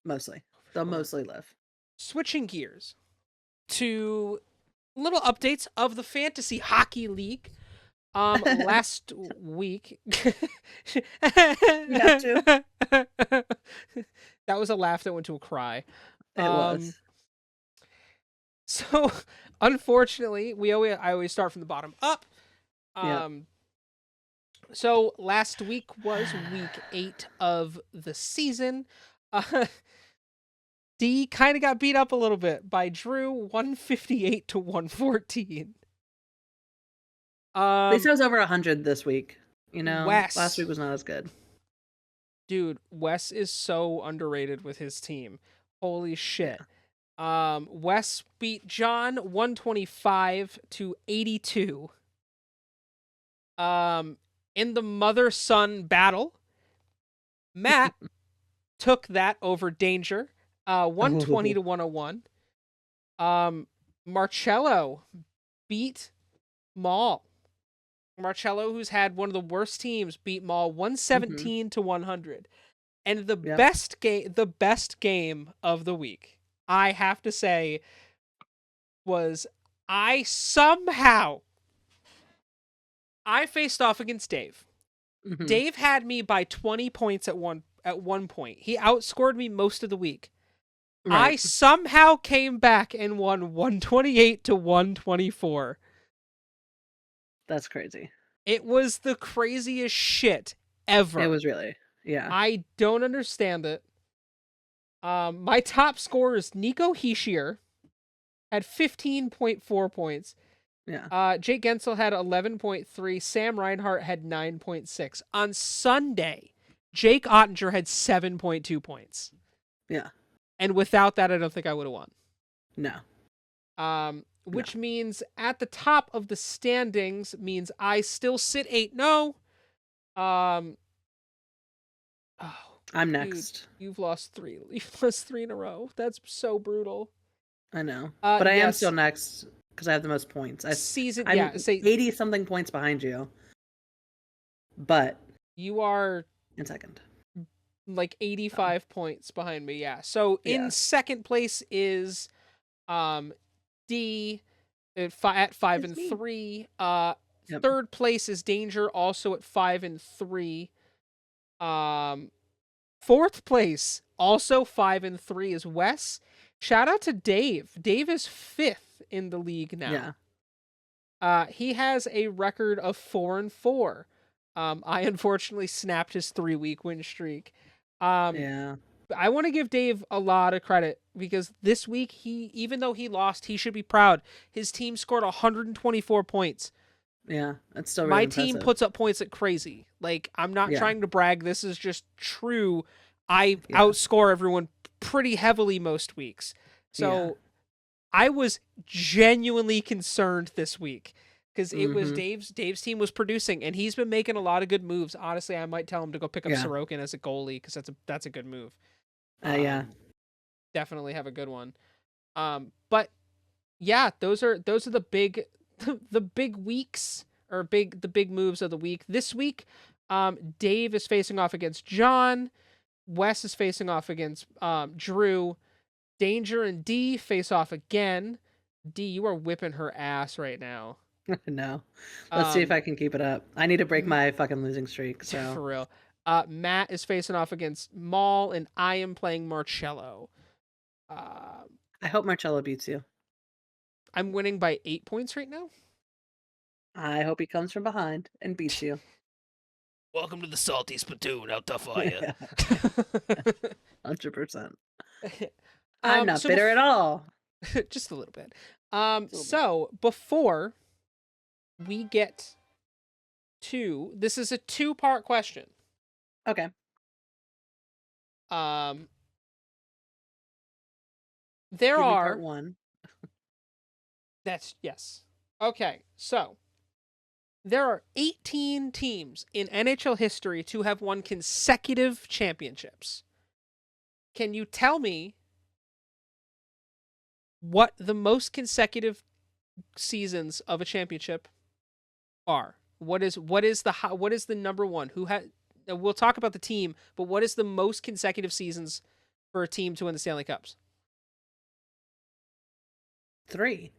Mostly. They'll mostly live. Switching gears to little updates of the Fantasy Hockey League. Last week. You have to. That was a laugh that went to a cry. It was. So, unfortunately, I always start from the bottom up. So last week was week 8 of the season. D kind of got beat up a little bit by Drew, 158 to 114. At least I was over 100 this week. You know, Wes, last week was not as good. Dude, Wes is so underrated with his team. Holy shit. Yeah. Wes beat John 125 to 82. In the mother-son battle, Matt took that over Danger, 120 to 101. Marcello beat Maul. Marcello, who's had one of the worst teams, beat Maul 117 to 100. And the best game of the week, I have to say, was I faced off against Dave. Dave had me by 20 points at one point. He outscored me most of the week. Right. I somehow came back and won 128 to 124. That's crazy. It was the craziest shit ever. It was really, yeah. I don't understand it. My top scorer is Nico Hischier, had 15.4 points. Yeah. Jake Gensel had 11.3. Sam Reinhart had 9.6. On Sunday, Jake Ottinger had 7.2 points. Yeah. And without that, I don't think I would have won. No. Which means at the top of the standings means I still sit 8-0. I'm next. Dude, you've lost 3. You've lost 3 in a row. That's so brutal. I know. But I am still next because I have the most points. I'm 80 something points behind you. but You are in second. like So 85 points behind me. Yeah. So in yeah. second place is um D at five It's and me. three. Yep. Third place is Danger, also at 5 and 3. Um, fourth place, also 5 and 3, is Wes. Shout out to Dave. Dave is fifth in the league now. Yeah. He has a record of 4 and 4. I unfortunately snapped his 3-week win streak. Um, Yeah. I want to give Dave a lot of credit because this week even though he lost, he should be proud. His team scored 124 points. Yeah. That's still really My team impressive. puts up points like crazy. Like, I'm not Yeah. trying to brag. This is just true. I Yeah. outscore everyone pretty heavily most weeks. Yeah. So I was genuinely concerned this week because it was Mm-hmm. Dave's team was producing and he's been making a lot of good moves. Honestly, I might tell him to go pick up Yeah. Sorokin as a goalie because that's a good move. Yeah. Definitely have a good one. But yeah, those are the big the big weeks or the big moves of the week. This week, Dave is facing off against John. Wes is facing off against Drew. Danger and D face off again. D, you are whipping her ass right now. No. Let's see if Um, I can keep it up. I need to break my fucking losing streak. So for real. Matt is facing off against Maul, and I am playing Marcello. Uh, I hope Marcello beats you. I'm winning by 8 points right now. I hope he comes from behind and beats you. Welcome to the salty spittoon. How tough are you? 100%. I'm not So bitter at all. just a little bit. Just a little bit. So before we get to this is a two-part question. Okay. Um, there Give me part are one. that's yes. Okay, so there are 18 teams in NHL history to have won consecutive championships. Can you tell me what the most consecutive seasons of a championship are? What is the number one? Who had? We'll talk about the team, but what is the most consecutive seasons for a team to win the Stanley Cups? 3.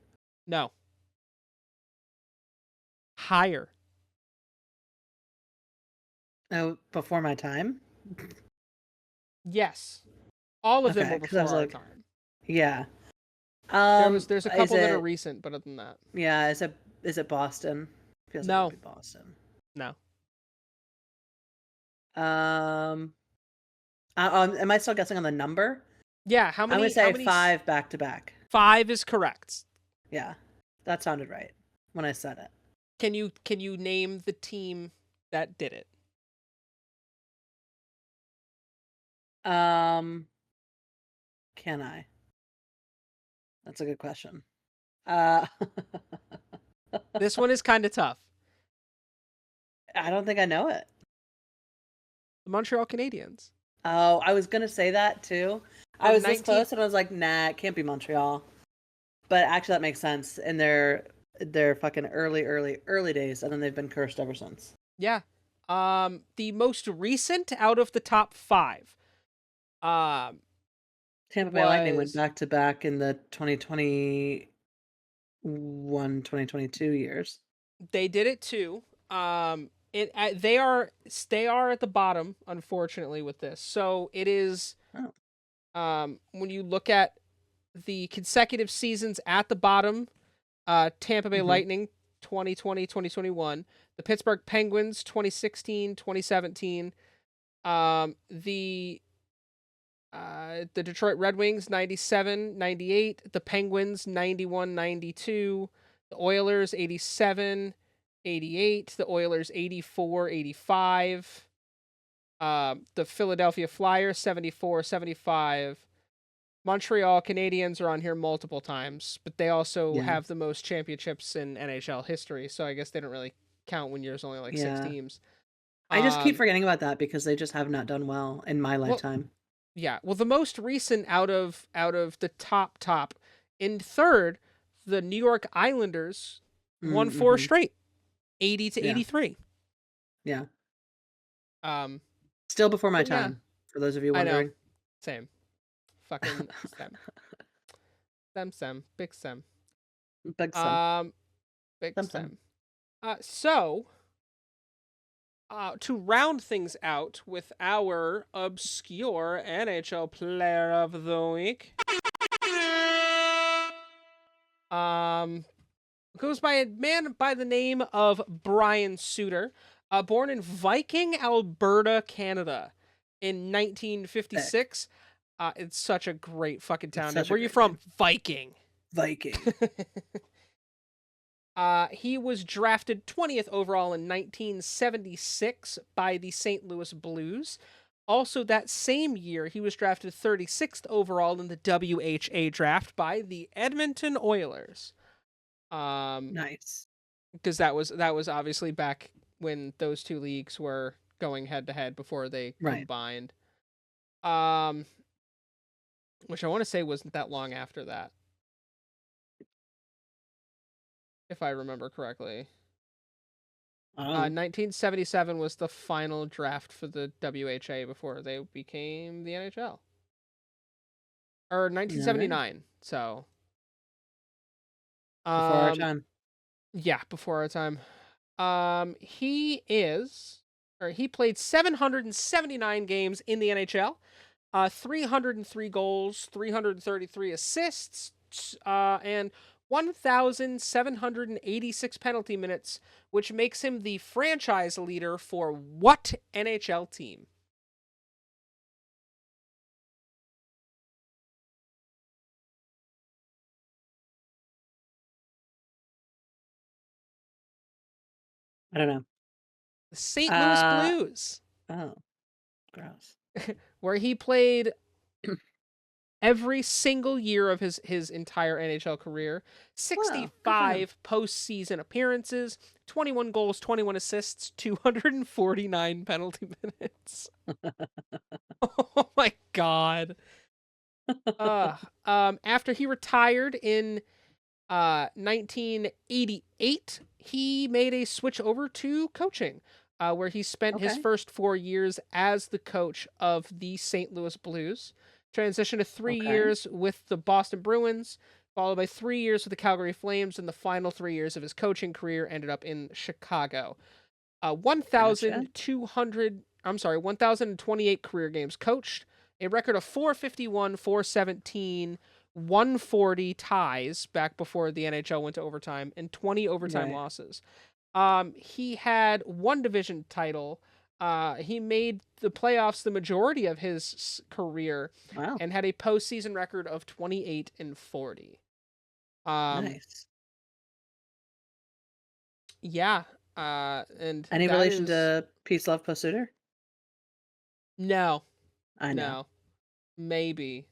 No, higher. Oh, before my time? Yes, all of them Okay, were because I before was our like, time. yeah. There's a Is couple that are it, recent, but other than that, yeah, is it Boston? Feels like it would no, be Boston. no. Um, am I still guessing on the number? Yeah, I'm gonna how say many? 5 back to back. 5 is correct. Yeah, that sounded right when I said it. Can you name the team that did it? Um, can I? That's a good question. Uh, This one is kind of tough. I don't think I know it. The Montreal Canadiens. Oh, I was gonna say that too. I From was this 19 close, and I was like, nah, it can't be Montreal. But actually, that makes sense. In their fucking early days, and then they've been cursed ever since. Yeah. The most recent out of the top 5 um Tampa Bay Lightning went was back to back in the 2021, 2022 years. they did it too. They are at the bottom unfortunately with this. So it is Oh. when you look at the consecutive seasons at the bottom, Tampa Bay Hmm. Lightning 2020, 2021, the Pittsburgh Penguins 2016, 2017, the Detroit Red Wings 97, 98, the Penguins 91, 92, the Oilers 87, 88, the Oilers 84, 85, the Philadelphia Flyers 74, 75. Montreal Canadiens are on here multiple times, but they also Yeah. have the most championships in NHL history, so I guess they don't really count when there's only like 6 Yeah. teams. I just keep Um, forgetting about that because they just have not done well in my well, lifetime. yeah. Well, the most recent out of the top in third, the New York Islanders won 4 Mm-hmm. straight, 80 to Yeah. 83. Yeah. Um, Still before my but yeah, time, for those of you I know. wondering. Same. Fucking Sem. Sem. Big Sem. Big some. Um, Big Some. Sem. To round things out with our obscure NHL player of the week, um, goes by a man by the name of Brian Suter, born in Viking, Alberta, Canada, in Sick. 1956. It's such a great fucking It's town name. such a Where are you great from? name. Viking. Viking. He was drafted 20th overall in 1976 by the St. Louis Blues. Also, that same year, he was drafted 36th overall in the WHA draft by the Edmonton Oilers. Nice. Because that was obviously back when those two leagues were going head to head before they Right. combined. Um, which I want to say wasn't that long after that, if I remember correctly. Oh. 1977 was the final draft for the WHA before they became the NHL. Or All right. 1979. So, Before our um, time. yeah, before our time. He played 779 games in the NHL, 303 goals, 333 assists, and 1,786 penalty minutes, which makes him the franchise leader for what NHL team? I don't know. The St. Louis Uh Blues, oh, gross. where he played every single year of his entire NHL career. Wow, good for him. 65 postseason appearances, 21 goals, 21 assists, 249 penalty minutes. Oh my god. After he retired in 1988, he made a switch over to coaching, where he spent his Okay. first 4 years as the coach of the St. Louis Blues, transitioned to three Okay. years with the Boston Bruins, followed by 3 years with the Calgary Flames, and the final 3 years of his coaching career ended up in Chicago. Gotcha. 1,028 career games coached, a record of 451, 417, 140 ties back before the NHL went to overtime, and 20 overtime Right. losses. He had one division title. He made the playoffs the majority of his career Wow. and had a postseason record of 28 and 40. Um, Nice. yeah. And Any that relation is to Peace Love Posuter? no, I know. no. Maybe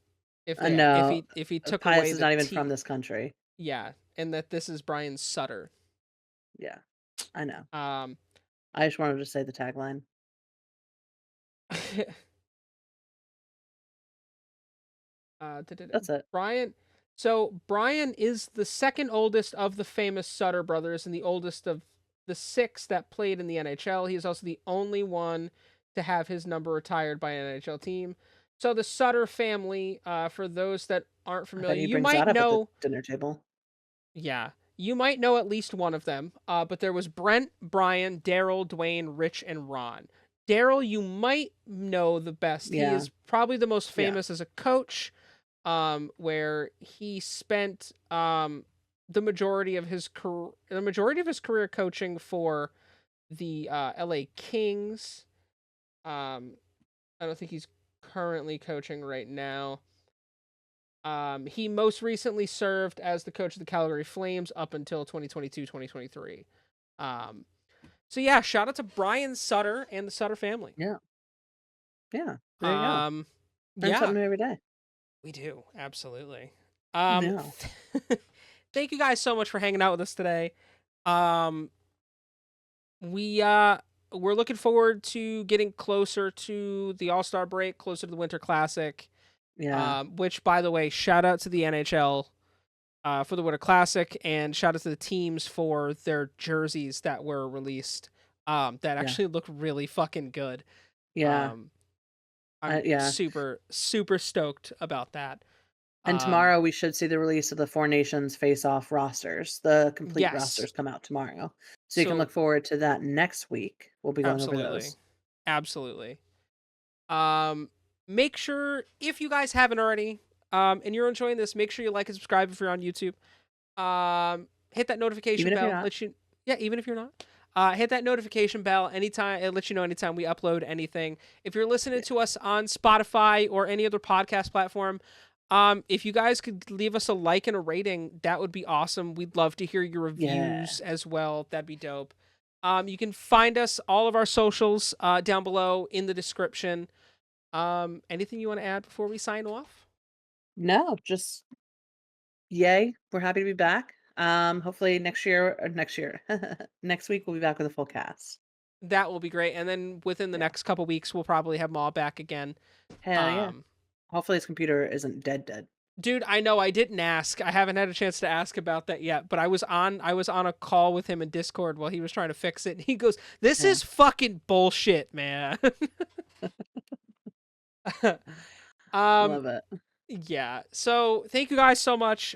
if I they if know. he took Pius away is the not even from T, this country. yeah, and that this is Brian Sutter. Yeah. I know. Um, I just wanted to say the tagline. That's it. Brian. So Brian is the second oldest of the famous Sutter brothers and the oldest of the six that played in the NHL. He is also the only one to have his number retired by an NHL team. So the Sutter family, for those that aren't I bet familiar, he you brings might that up at the know. dinner table. Yeah. You might know at least one of them, but there was Brent, Brian, Daryl, Dwayne, Rich, and Ron. Daryl, you might know the best. He Yeah. is probably the most Yeah. famous as a coach, where he spent the majority of his career coaching for the LA Kings. I don't think he's currently coaching right now. He most recently served as the coach of the Calgary Flames up until 2022-2023. Um, so yeah, shout out to Brian Sutter and the Sutter family. Yeah. Yeah. There you go. Um, Learn yeah, something new every day. we do absolutely. Um, Yeah. thank you guys so much for hanging out with us today. Um, we're looking forward to getting closer to the All-Star break, closer to the Winter Classic. Yeah. Which, by the way, shout out to the NHL for the Winter Classic, and shout out to the teams for their jerseys that were released that Yeah. actually look really fucking good. Yeah. Um, I'm Yeah. super, super stoked about that. And Um, tomorrow we should see the release of the Four Nations face-off rosters. The complete yes. rosters come out tomorrow. So you can So look forward to that next week. We'll be going over absolutely. those. Absolutely. Um, make sure if you guys haven't already, and you're enjoying this, make sure you like and subscribe if you're on YouTube. Hit that notification Even if you're bell. not. Let you, yeah, even if you're not. Hit that notification bell anytime. It lets you know anytime we upload anything. If you're listening Yeah. to us on Spotify or any other podcast platform, if you guys could leave us a like and a rating, that would be awesome. We'd love to hear your Yeah. reviews as well. That'd be dope. You can find us all of our socials down below in the description. Anything you want to add before we sign off? No, just yay. We're happy to be back. Hopefully next year. Next week we'll be back with a full cast. That will be great. And then within the Yeah. next couple weeks, we'll probably have Maul back again. Hell yeah. Um, Hopefully his computer isn't dead. dude, I know I didn't ask. I haven't had a chance to ask about that yet, but I was on a call with him in Discord while he was trying to fix it, and he goes, "This Yeah. is fucking bullshit, man." um, Love it. yeah. So thank you guys so much.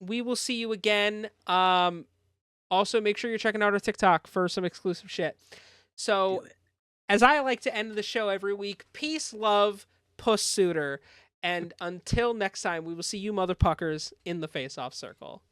We will see you again. Also make sure you're checking out our TikTok for some exclusive shit. Do So it. as I like to end the show every week, peace, love, puss suitor. And until next time, we will see you motherfuckers in the face off circle.